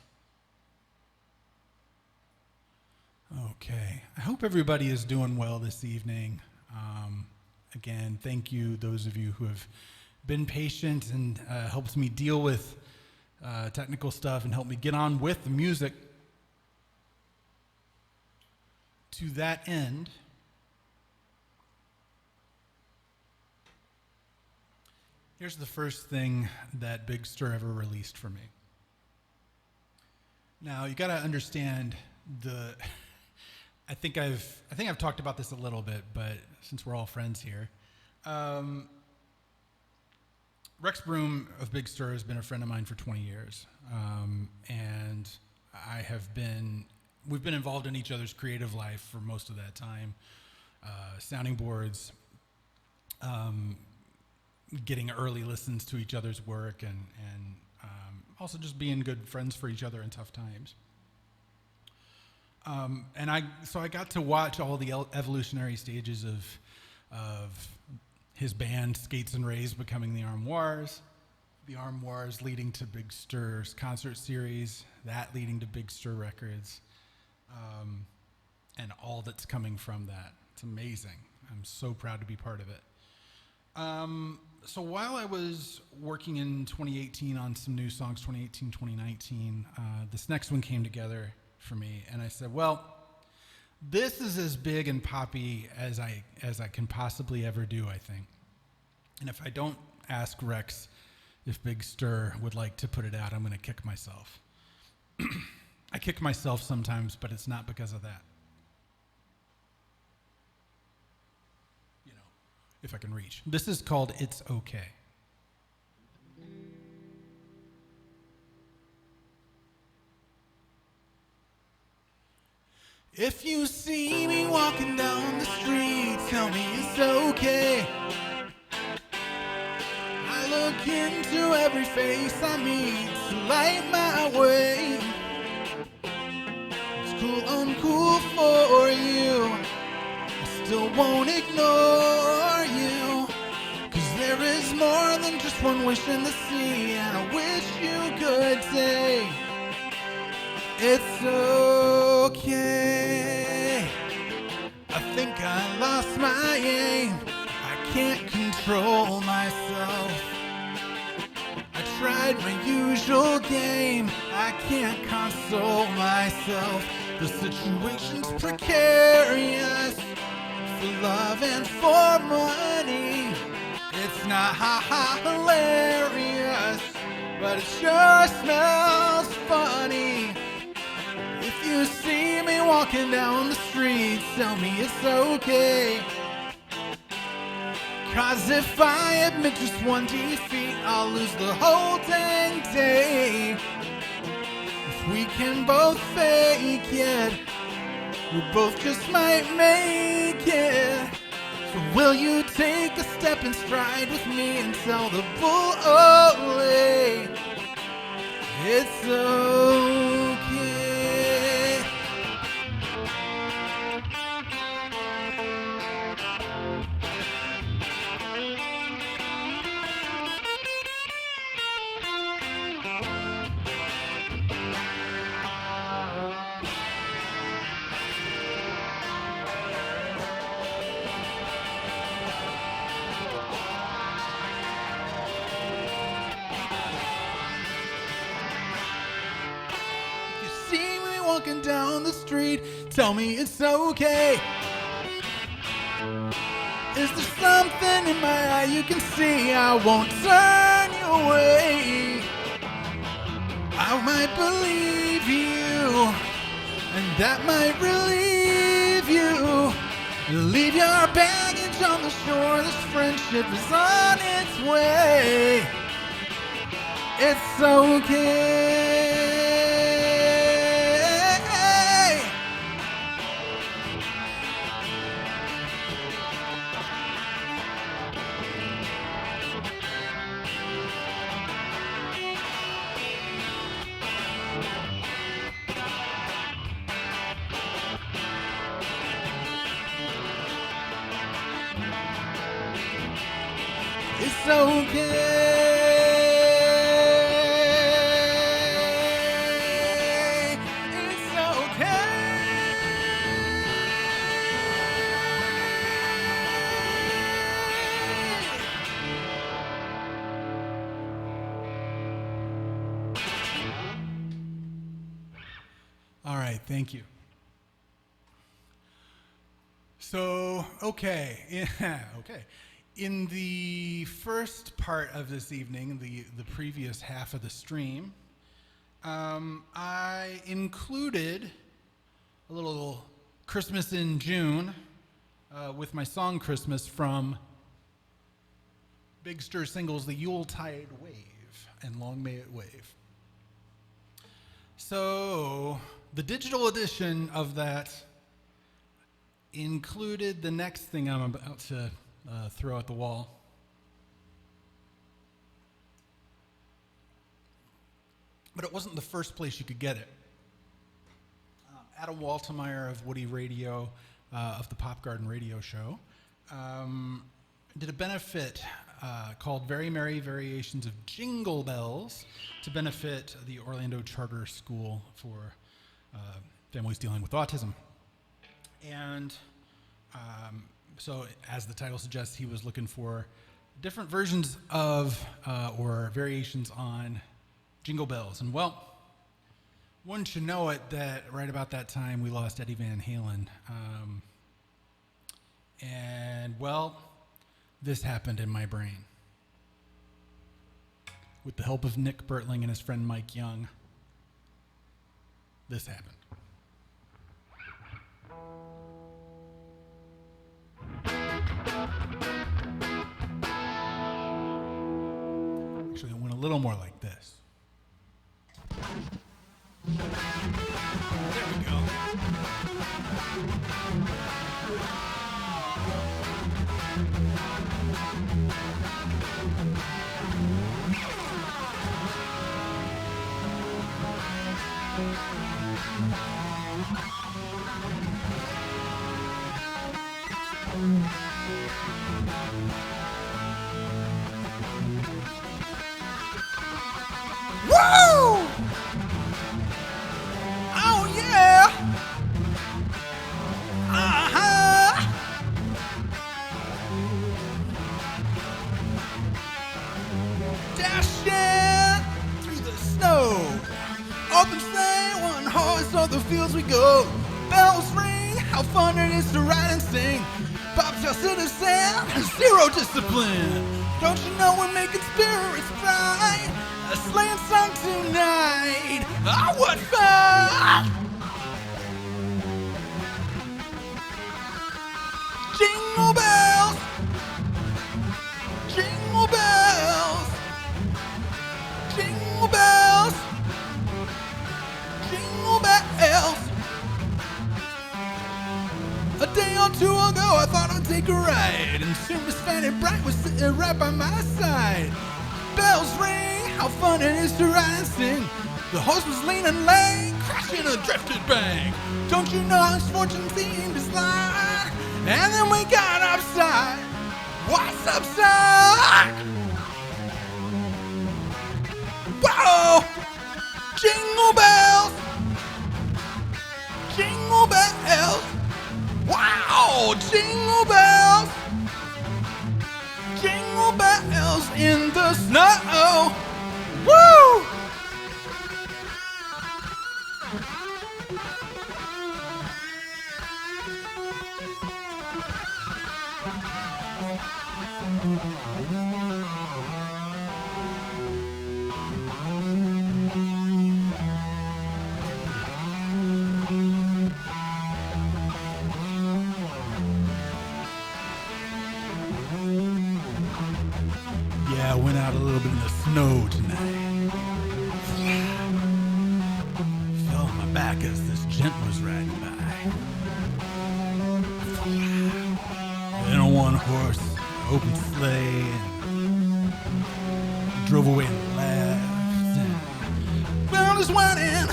Okay, I hope everybody is doing well this evening. Again, thank you, those of you who have been patient and helped me deal with technical stuff and helped me get on with the music. To that end, here's the first thing that Big Stir ever released for me. Now, you got to understand I think I've talked about this a little bit, but since we're all friends here, Rex Broom of Big Stir has been a friend of mine for 20 years, and we've been involved in each other's creative life for most of that time, sounding boards, getting early listens to each other's work, and also just being good friends for each other in tough times. And I got to watch all the evolutionary stages of his band Skates and Rays becoming the Armoires leading to Big Stir's concert series, that leading to Big Stir Records, and all that's coming from that. It's amazing. I'm so proud to be part of it. So while I was working in 2018 on some new songs, 2018, 2019, this next one came together for me, and I said, well, this is as big and poppy as I can possibly ever do, I think. And if I don't ask Rex if Big Stir would like to put it out, I'm going to kick myself. I kick myself sometimes, but it's not because of that. You know, if I can reach. This is called It's Okay. If you see me walking down the street, tell me it's okay. I look into every face I meet to light my way. It's cool, uncool for you. I still won't ignore you. 'Cause there is more than just one wish in the sea, and I wish you could say it's okay. I think I lost my aim. I can't control myself. I tried my usual game. I can't console myself. The situation's precarious for love and for money. It's not hilarious, but it sure smells funny. If you see me walking down the street, tell me it's okay. 'Cause if I admit just one defeat, I'll lose the whole dang day. If we can both fake it, we both just might make it. So will you take a step and stride with me and tell the bull away? It's okay. Walking down the street, tell me it's okay. Is there something in my eye you can see? I won't turn you away. I might believe you, and that might relieve you. Leave your baggage on the shore. This friendship is on its way. It's okay. It's okay. It's okay. All right, thank you. So, okay, yeah, okay. In the first part of this evening, the previous half of the stream, I included a little Christmas in June with my song Christmas from Big Stir Singles, the Yuletide Wave, and Long May It Wave. So the digital edition of that included the next thing I'm about to throw at the wall. But it wasn't the first place you could get it. Adam Waltemeyer of Woody Radio, of the Pop Garden Radio Show, did a benefit called Very Merry Variations of Jingle Bells to benefit the Orlando Charter School for family's dealing with autism. And so, as the title suggests, he was looking for different versions of or variations on Jingle Bells. And well, one should know it that right about that time we lost Eddie Van Halen. And well, this happened in my brain. With the help of Nick Bertling and his friend Mike Young, this happened. Actually, it went a little more like this. There we go. Woo! Oh yeah! Uh-huh! Dashing through the snow, open sleigh, one horse, on the fields we go. Bells ring, how fun it is to ride and sing. Bobtail citizen, zero discipline. Don't you know we're making spirits bright? A sleighing song tonight. Oh, what fun! Jingle bells, jingle bells, jingle bells, jingle bells. A day or two ago, I thought I'd take a ride, and soon Miss Fanny Bright was sitting right by my side. Bells ring, how fun it is to ride and sing. The horse was leaning late, crashing a drifted bank. Don't you know how his fortune seemed to slide? And then we got upside. What's upside? Whoa! Jingle bells, jingle bells. Wow! Jingle bells, jingle bells in the snow. Woo! Yeah, I went out a little bit in the snow tonight. Fell on my back as this gent was riding by. Then on one horse, open sleigh, and drove away and laughed. Well, just whining,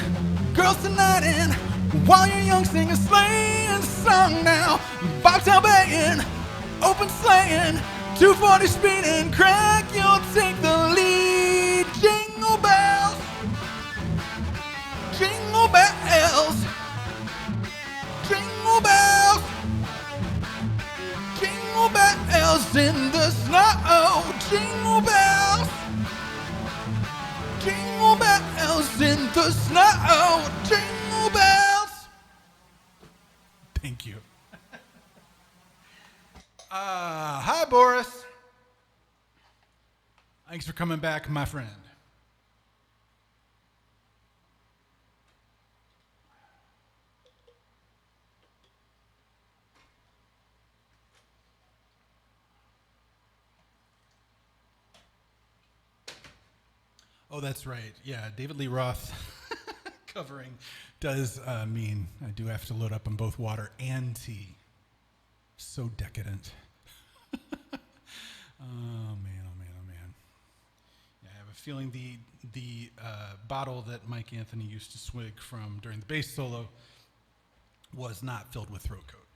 girls tonight, and while you're young, sing a sleighing song now. Bobtail banging, open sleighing. 240 speeding, crack, you'll take the lead. Jingle bells, jingle bells, jingle bells, jingle bells in the snow. Jingle bells, jingle bells in the snow. Jingle bells. Thank you. Hi, Boris. Thanks for coming back, my friend. Oh, that's right. Yeah, David Lee Roth covering does mean I do have to load up on both water and tea. So decadent. Oh man, oh man, oh man. Yeah, I have a feeling the bottle that Mike Anthony used to swig from during the bass solo was not filled with throat coat.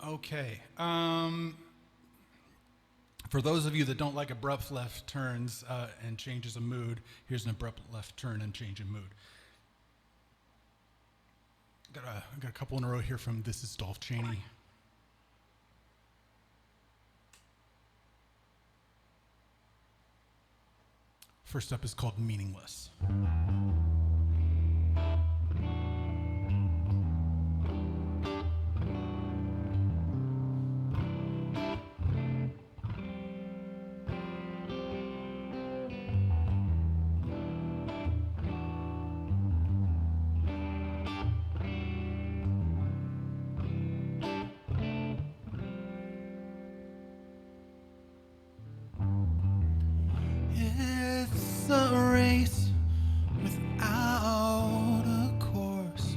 Okay. For those of you that don't like abrupt left turns and changes of mood, here's an abrupt left turn and change of mood. Got a couple in a row here from This is Dolph Chaney. First up is called Meaningless. It's a race without a course.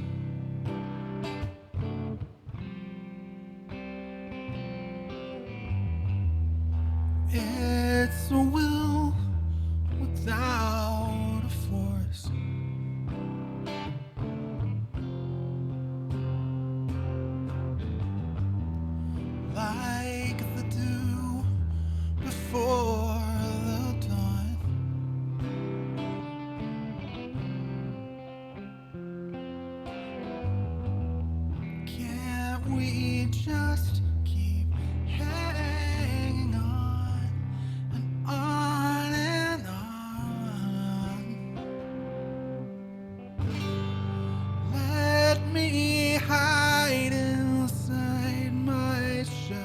It's a will without a force. Like the dew before the dawn. Can't we just keep hanging on and on and on? Let me hide inside my shell.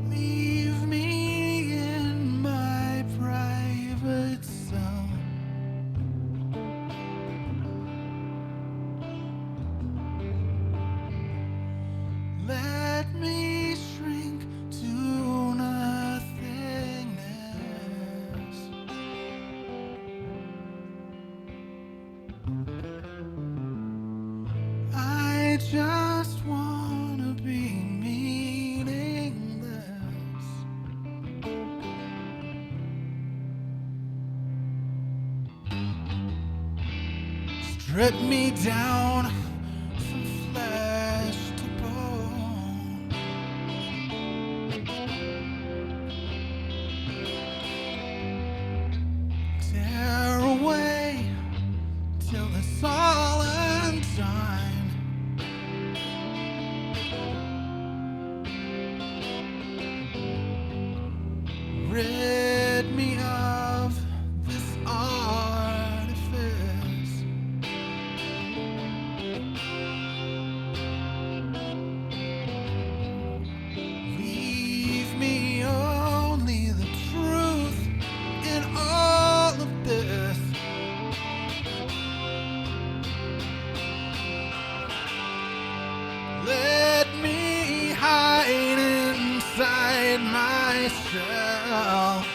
Leave me in my private cell. Let me shrink to nothingness. I just wanna be meaningless. Strip me down from flesh to bone. Tear away till it's all undone. Rid me of this artifice. Leave me only the truth in all of this. Let me hide inside my shell.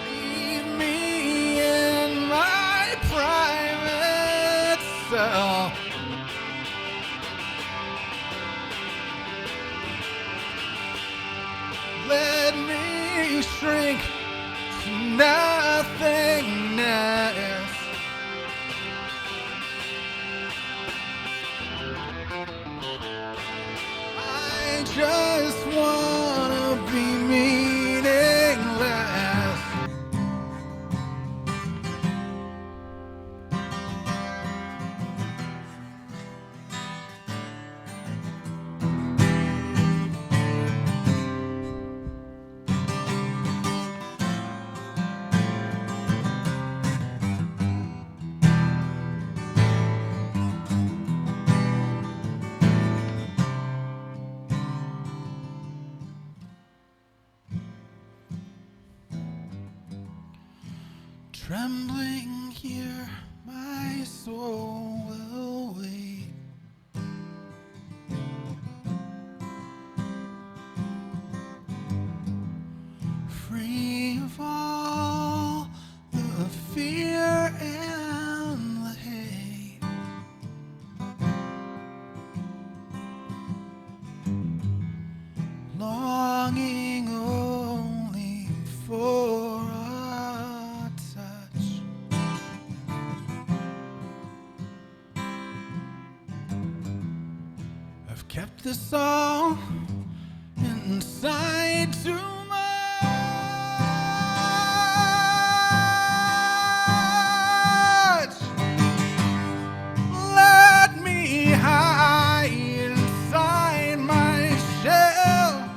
Leave me in my private cell. Let me shrink to nothingness. I just wanna be meaningless. Trembling here, my soul will wait. Free of all the fear and the hate. Longing only for a touch. kept this all inside too much. Let me hide inside my shell.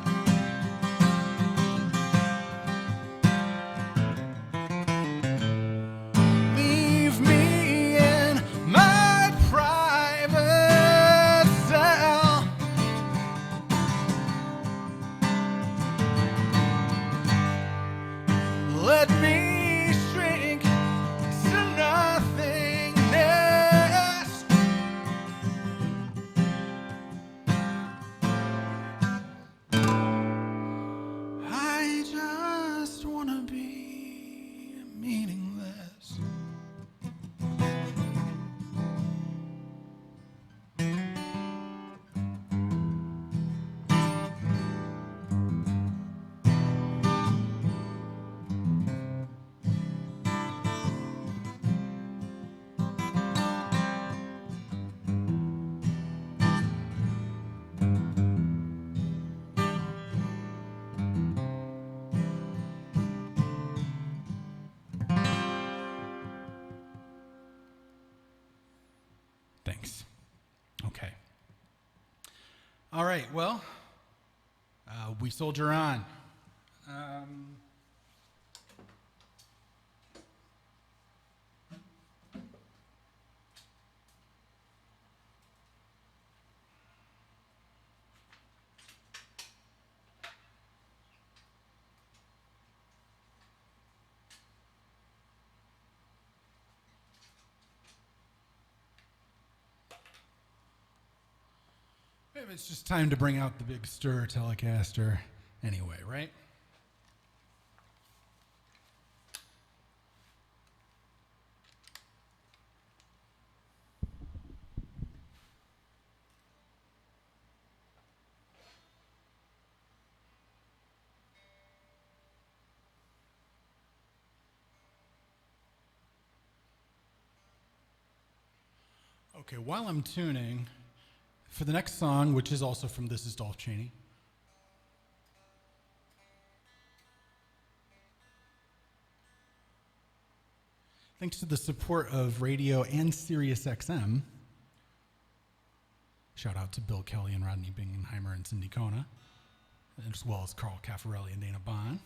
Leave me in my private cell. Let me shrink to nothingness. I just wanna be meaningless. Thanks. Okay. All right, well, we soldier on. Maybe it's just time to bring out the big stir Telecaster anyway, right? Okay, while I'm tuning, for the next song, which is also from This Is Dolph Chaney, thanks to the support of radio and Sirius XM, shout out to Bill Kelly and Rodney Bingenheimer and Cindy Kona, as well as Carl Caffarelli and Dana Bond.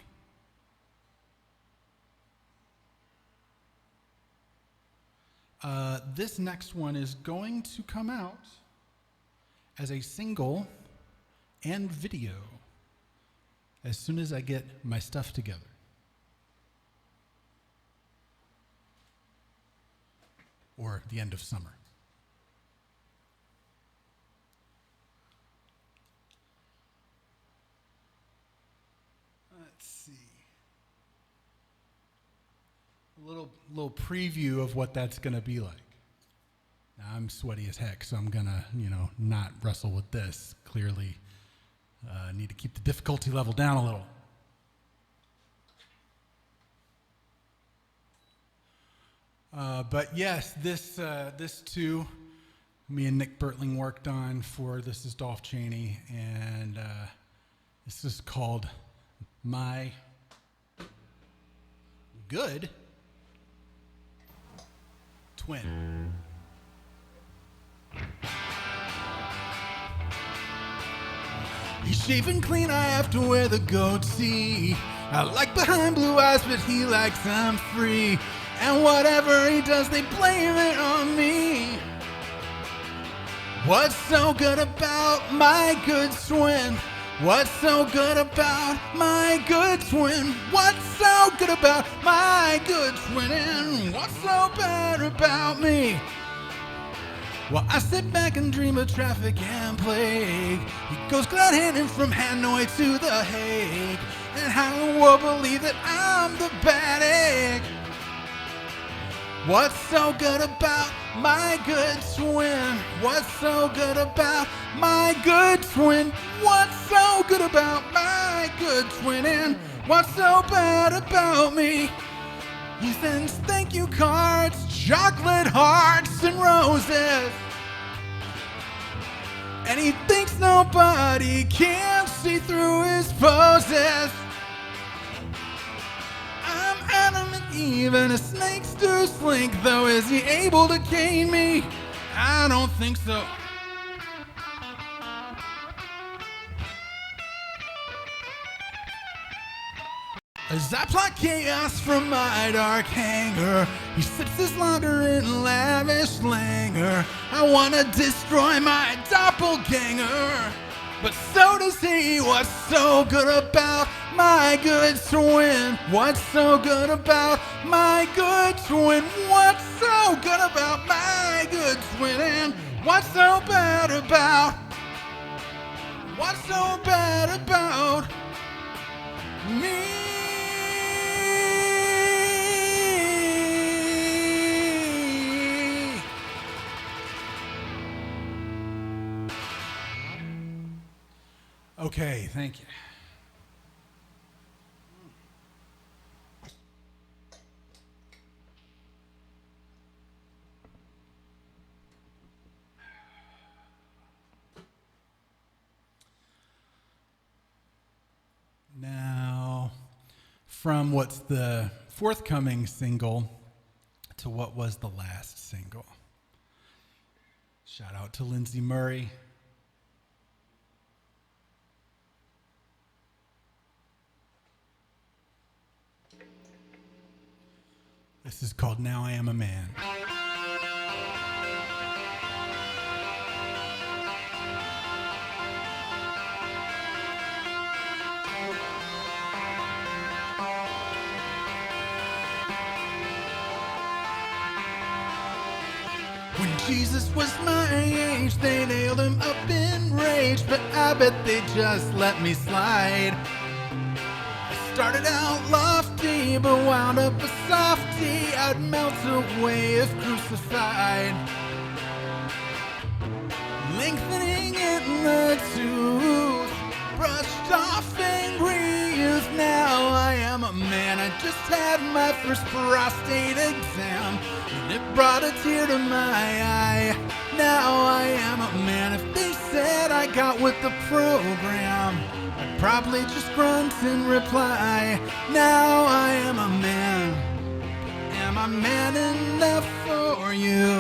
This next one is going to come out as a single and video as soon as I get my stuff together. Or the end of summer. Let's see. A little preview of what that's going to be like. Now, I'm sweaty as heck, so I'm going to, not wrestle with this. Clearly, need to keep the difficulty level down a little. But yes, this too, me and Nick Bertling worked on for This Is Dolph Chaney, and this is called My Good Twin. He's shaving clean, I have to wear the goatee. I like behind blue eyes, but he likes I'm free. And whatever he does, they blame it on me. What's so good about my good twin? What's so good about my good twin? What's so good about my good twin? And what's so bad about me? Well, I sit back and dream of traffic and plague. He goes glad-handed from Hanoi to The Hague. And how the world believe that I'm the bad egg? What's so good about my good twin? What's so good about my good twin? What's so good about my good twin? And what's so bad about me? He sends thank you cards, chocolate hearts, and roses. And he thinks nobody can see through his poses. I'm Adam and Eve and a snake's to slink, though is he able to cane me? I don't think so. As I plot chaos from my dark hangar, he sips his lager in lavish languor. I wanna destroy my doppelganger, but so does he. What's so good about my good twin? What's so good about my good twin? What's so good about my good twin? And what's so bad about? What's so bad about me? Okay, thank you. Now, from what's the forthcoming single to what was the last single. Shout out to Lindsay Murray. This is called Now I Am a Man. When Jesus was my age, they nailed him up in rage, but I bet they just let me slide. Started out lofty, but wound up a softy. I'd melt away if crucified. Lengthening in the tooth, brushed off angry youth. Now I am a man. I just had my first prostate exam, and it brought a tear to my eye. Now I am a man. If they said I got with the program, I'd probably just grunt in reply. Now I am a man. Am I man enough for you?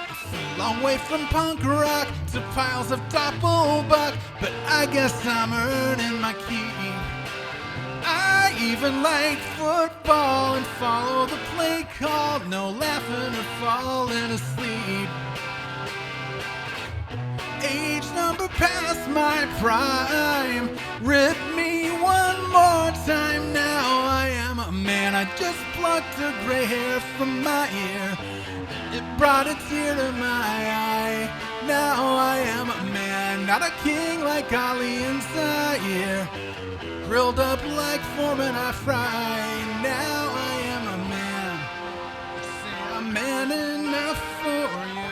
It's a long way from punk rock to piles of doppelbuck, but I guess I'm earning my keep. I even like football and follow the play call. No laughing or falling asleep. Age number past my prime. Rip me one more time. Now I am a man. I just plucked a gray hair from my ear. It brought a tear to my eye. Now I am a man. Not a king like Ali and Zaire. Grilled up like Foreman I fry. Now I am a man. Say I'm man enough for you.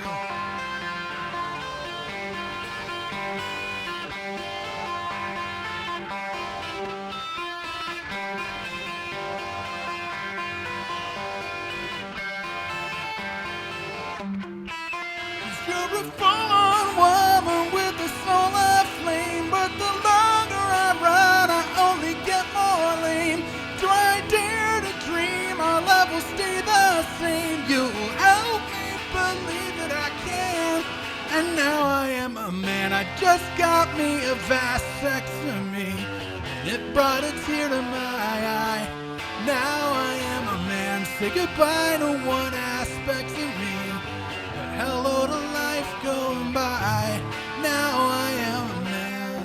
You're a full-on woman with a soul of flame, but the longer I run, I only get more lame. Do I dare to dream our love will stay the same? You'll help me believe that I can. And now I am a man. I just got me a vasectomy, and it brought a tear to my eye. Now I am a man. Say goodbye to one aspect of me. Hello to life going by. Now I am a man.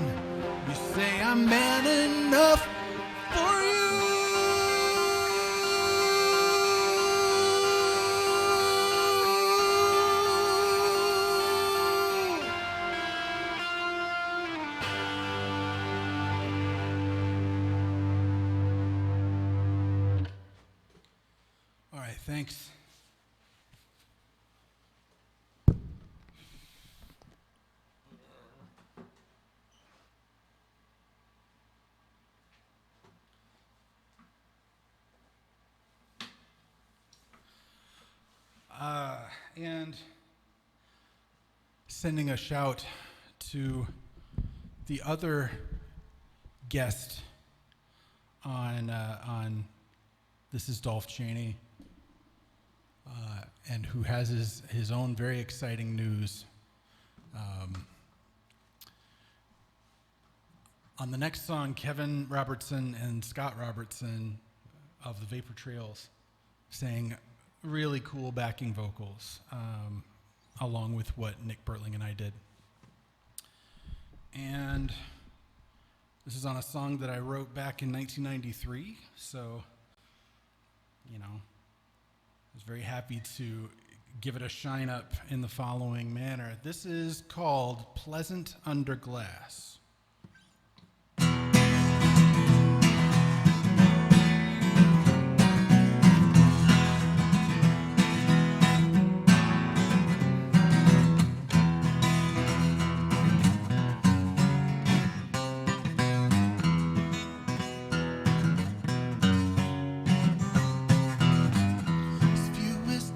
You say I'm man enough for you. All right, thanks. And sending a shout to the other guest on This is Dolph Chaney, and who has his own very exciting news. On the next song, Kevin Robertson and Scott Robertson of the Vapor Trails sang really cool backing vocals, along with what Nick Bertling and I did. And this is on a song that I wrote back in 1993, so, you know, I was very happy to give it a shine up in the following manner. This is called Pleasant Under Glass.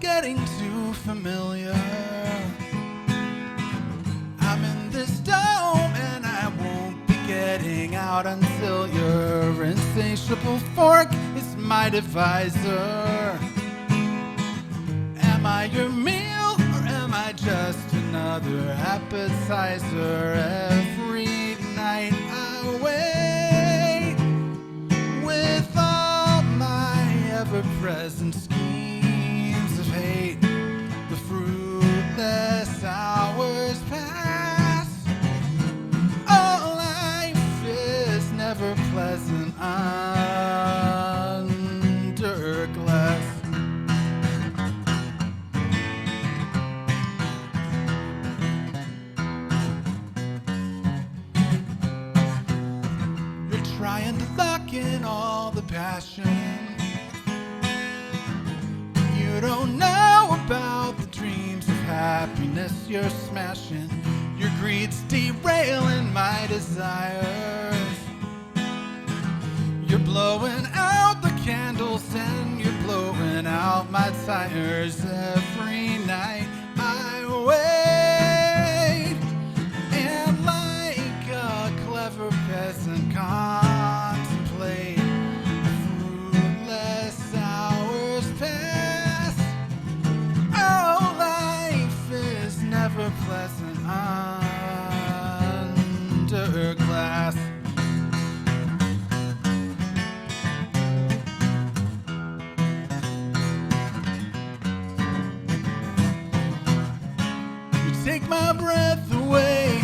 Getting too familiar. I'm in this dome and I won't be getting out until your insatiable fork is my divisor. Am I your meal or am I just another appetizer? Every night I wait with all my ever-present schemes of hate. The fruitless hours pass. Oh, life is never pleasant under glass. You're trying to lock in all the passion. You don't know about the dreams of happiness you're smashing. Your greed's derailing my desires. You're blowing out the candles and you're blowing out my tires. Every night I wait, and like a clever peasant contemplate the fruitless hours pass. Oh, life is never pleasant under glass. You take my breath away,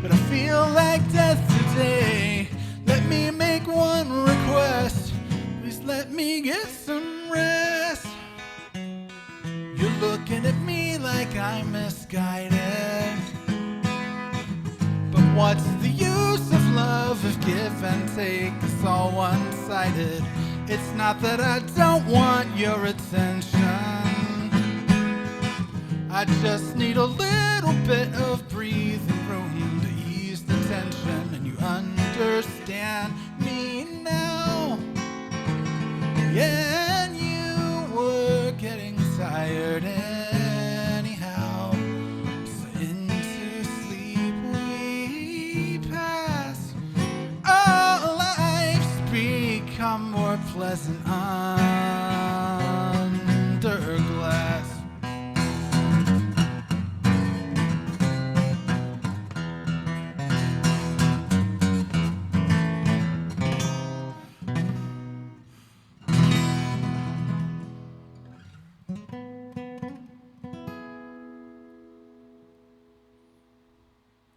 but I feel like death today. Let me make one request. Please let me get some rest. You're looking at me like I'm misguided. But what's the use of love if give and take is all one-sided? It's not that I don't want your attention. I just need a little bit of breathing room to ease the tension. And you understand me now. Yeah, and you were getting tired anyhow. So into sleep we pass. Our lives become more pleasant under glass.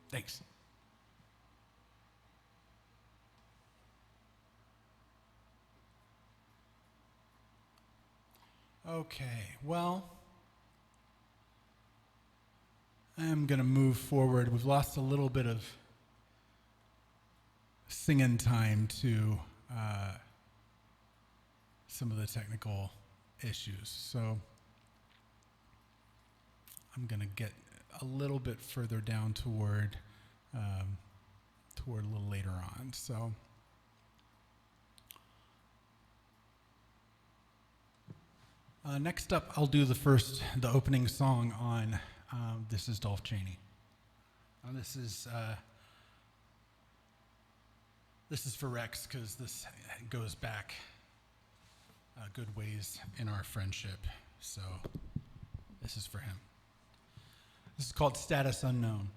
Thanks. Okay, well, I'm going to move forward. We've lost a little bit of singing time to some of the technical issues. So I'm going to get a little bit further down toward a little later on. So Next up, I'll do the opening song on This is Dolph Chaney. This is for Rex because this goes back a good ways in our friendship. So this is for him. This is called Status Unknown.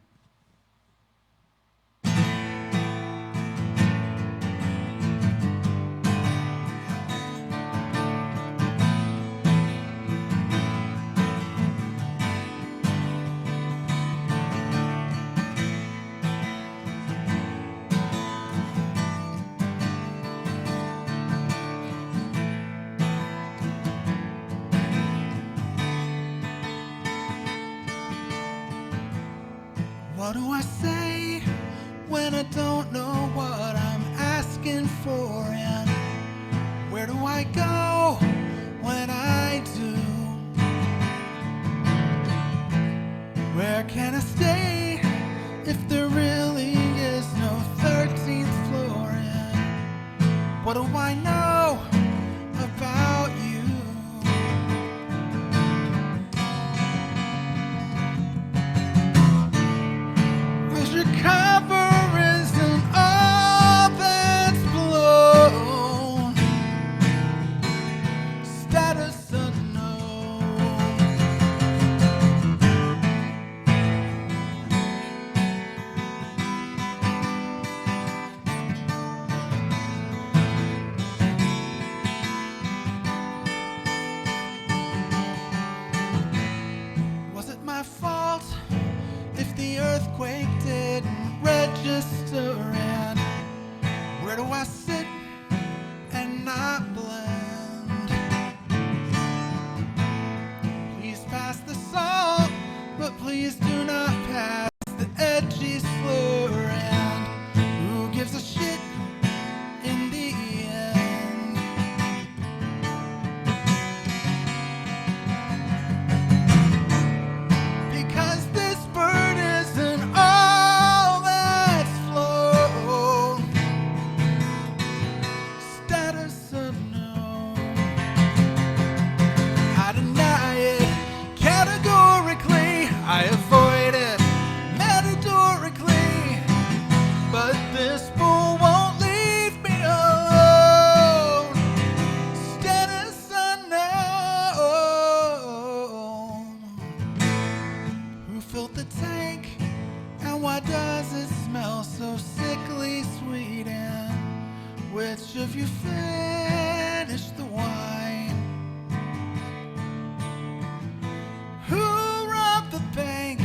What do I say when I don't know what I'm asking for? And where do I go when I do? Where can I stay if there really is no 13th floor? And what do I know about you? Your cover isn't all that's blown. Status unknown. Was it my fault if the earthquake didn't register? And where do I sit and not blend? Please pass the salt, but please do not pass the edgy slur. And who gives a shit in the end? Because this bird isn't all that's flown. Status unknown. I deny it categorically. I avoid it metaphorically. But this bull won't leave me alone. Status unknown. Who filled the tank? And why does it smell so sickly sweet? And which of you finished the wine? Who robbed the bank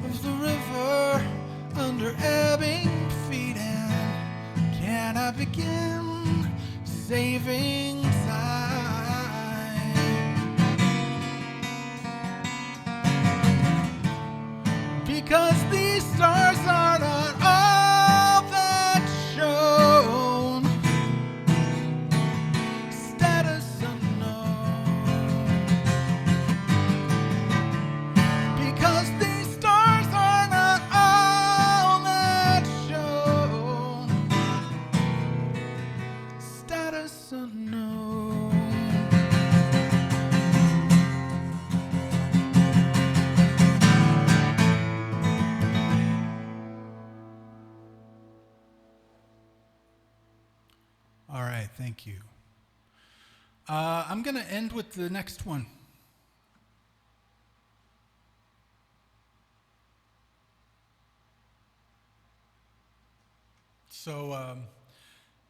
of the river under ebbing feet? And can I begin saving time? Because these stars are not all that's shown. Status unknown. Because these stars are not all that's shown. Status unknown. All right, thank you. I'm going to end with the next one. So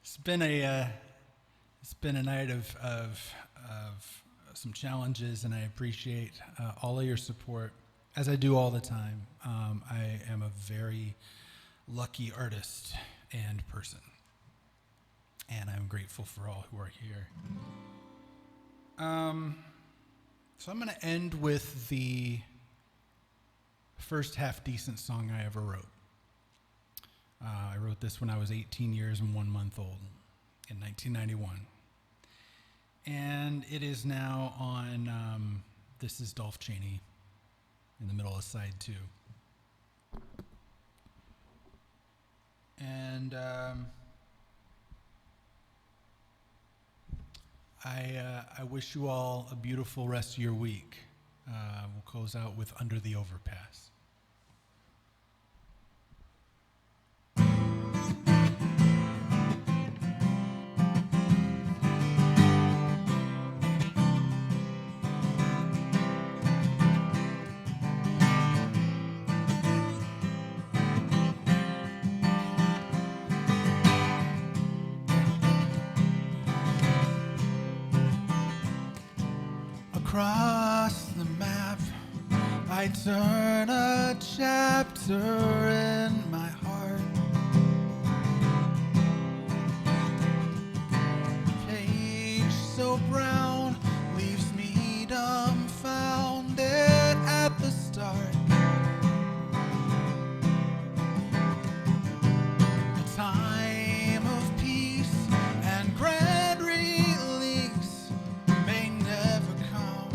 it's been a night of some challenges, and I appreciate all of your support, as I do all the time. I am a very lucky artist and person, and I'm grateful for all who are here. So I'm going to end with the first half-decent song I ever wrote. I wrote this when I was 18 years and 1 month old in 1991. And it is now on This is Dolph Chaney in the middle of side 2. And I wish you all a beautiful rest of your week. We'll close out with Under the Overpass. Across the map, I turn a chapter in my heart. A page so brown leaves me dumbfounded at the start. A time of peace and grand release may never come.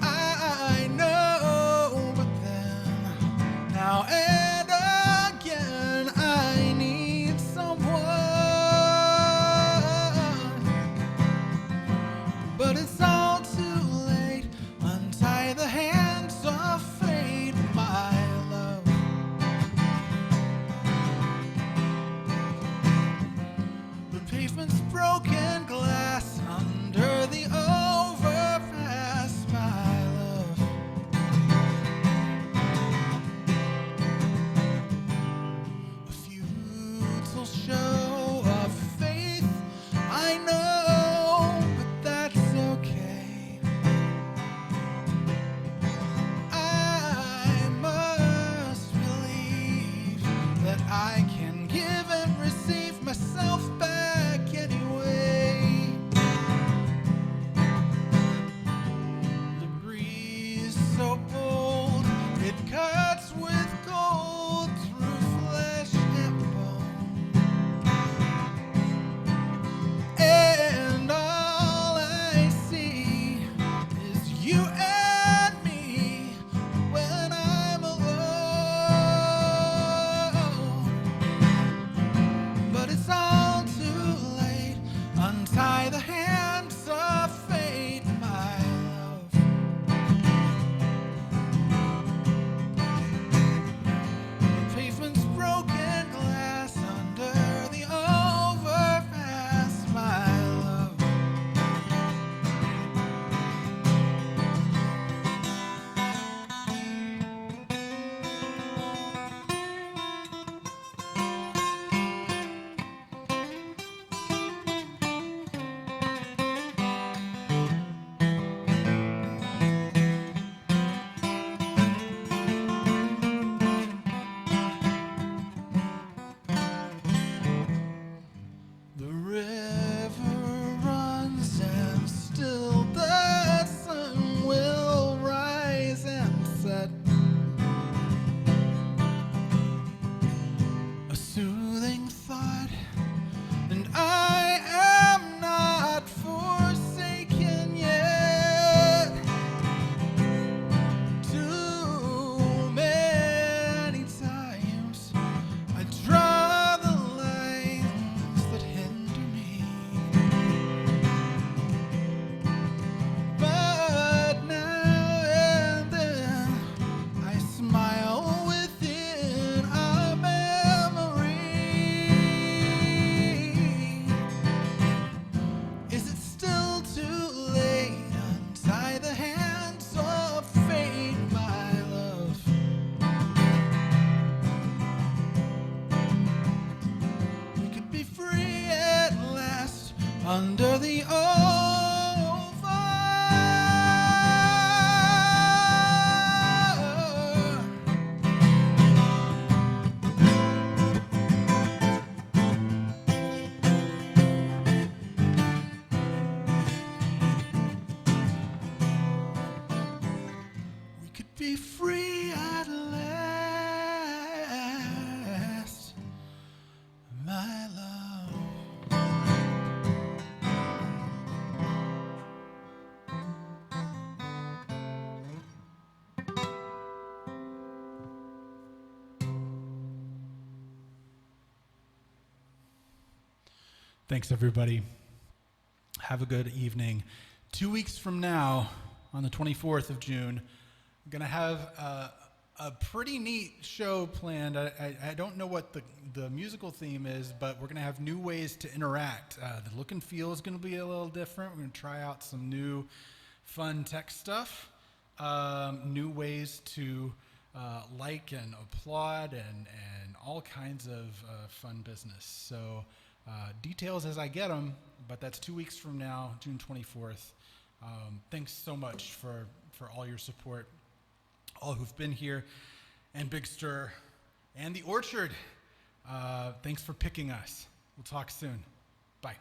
I know, but then, now and again, I need someone. But it's all too late. Untie the hands of fate, my love. The pavement's broken glass under the overpass, my love. A futile show of faith, I know, but that's okay. I must believe that I can give and receive myself back anyway. The breeze so bold, it cuts with gold through flesh and bone. And all I see is you and me when I'm alone. But it's all too late. Untie the hands of fate, my love. The pavement's broken glass under the overpass, my love. The river runs and still the sun will rise and set. A soothing thought, and I am not forsaken yet. Too many times I draw the lines that hinder me. But now and then I smile within a memory. Is it still too late? Untie the hands of fate, my love. We could be free at last under the over. We could be free at last, my love. Thanks, everybody. Have a good evening. 2 weeks from now, on the 24th of June, I'm going to have a pretty neat show planned. I don't know what the musical theme is, but we're going to have new ways to interact. The look and feel is going to be a little different. We're going to try out some new fun tech stuff, new ways to like and applaud, and all kinds of fun business. So details as I get them, but that's 2 weeks from now, June 24th. Thanks so much for all your support, all who've been here, and Big Stir, and the Orchard. Thanks for picking us. We'll talk soon. Bye.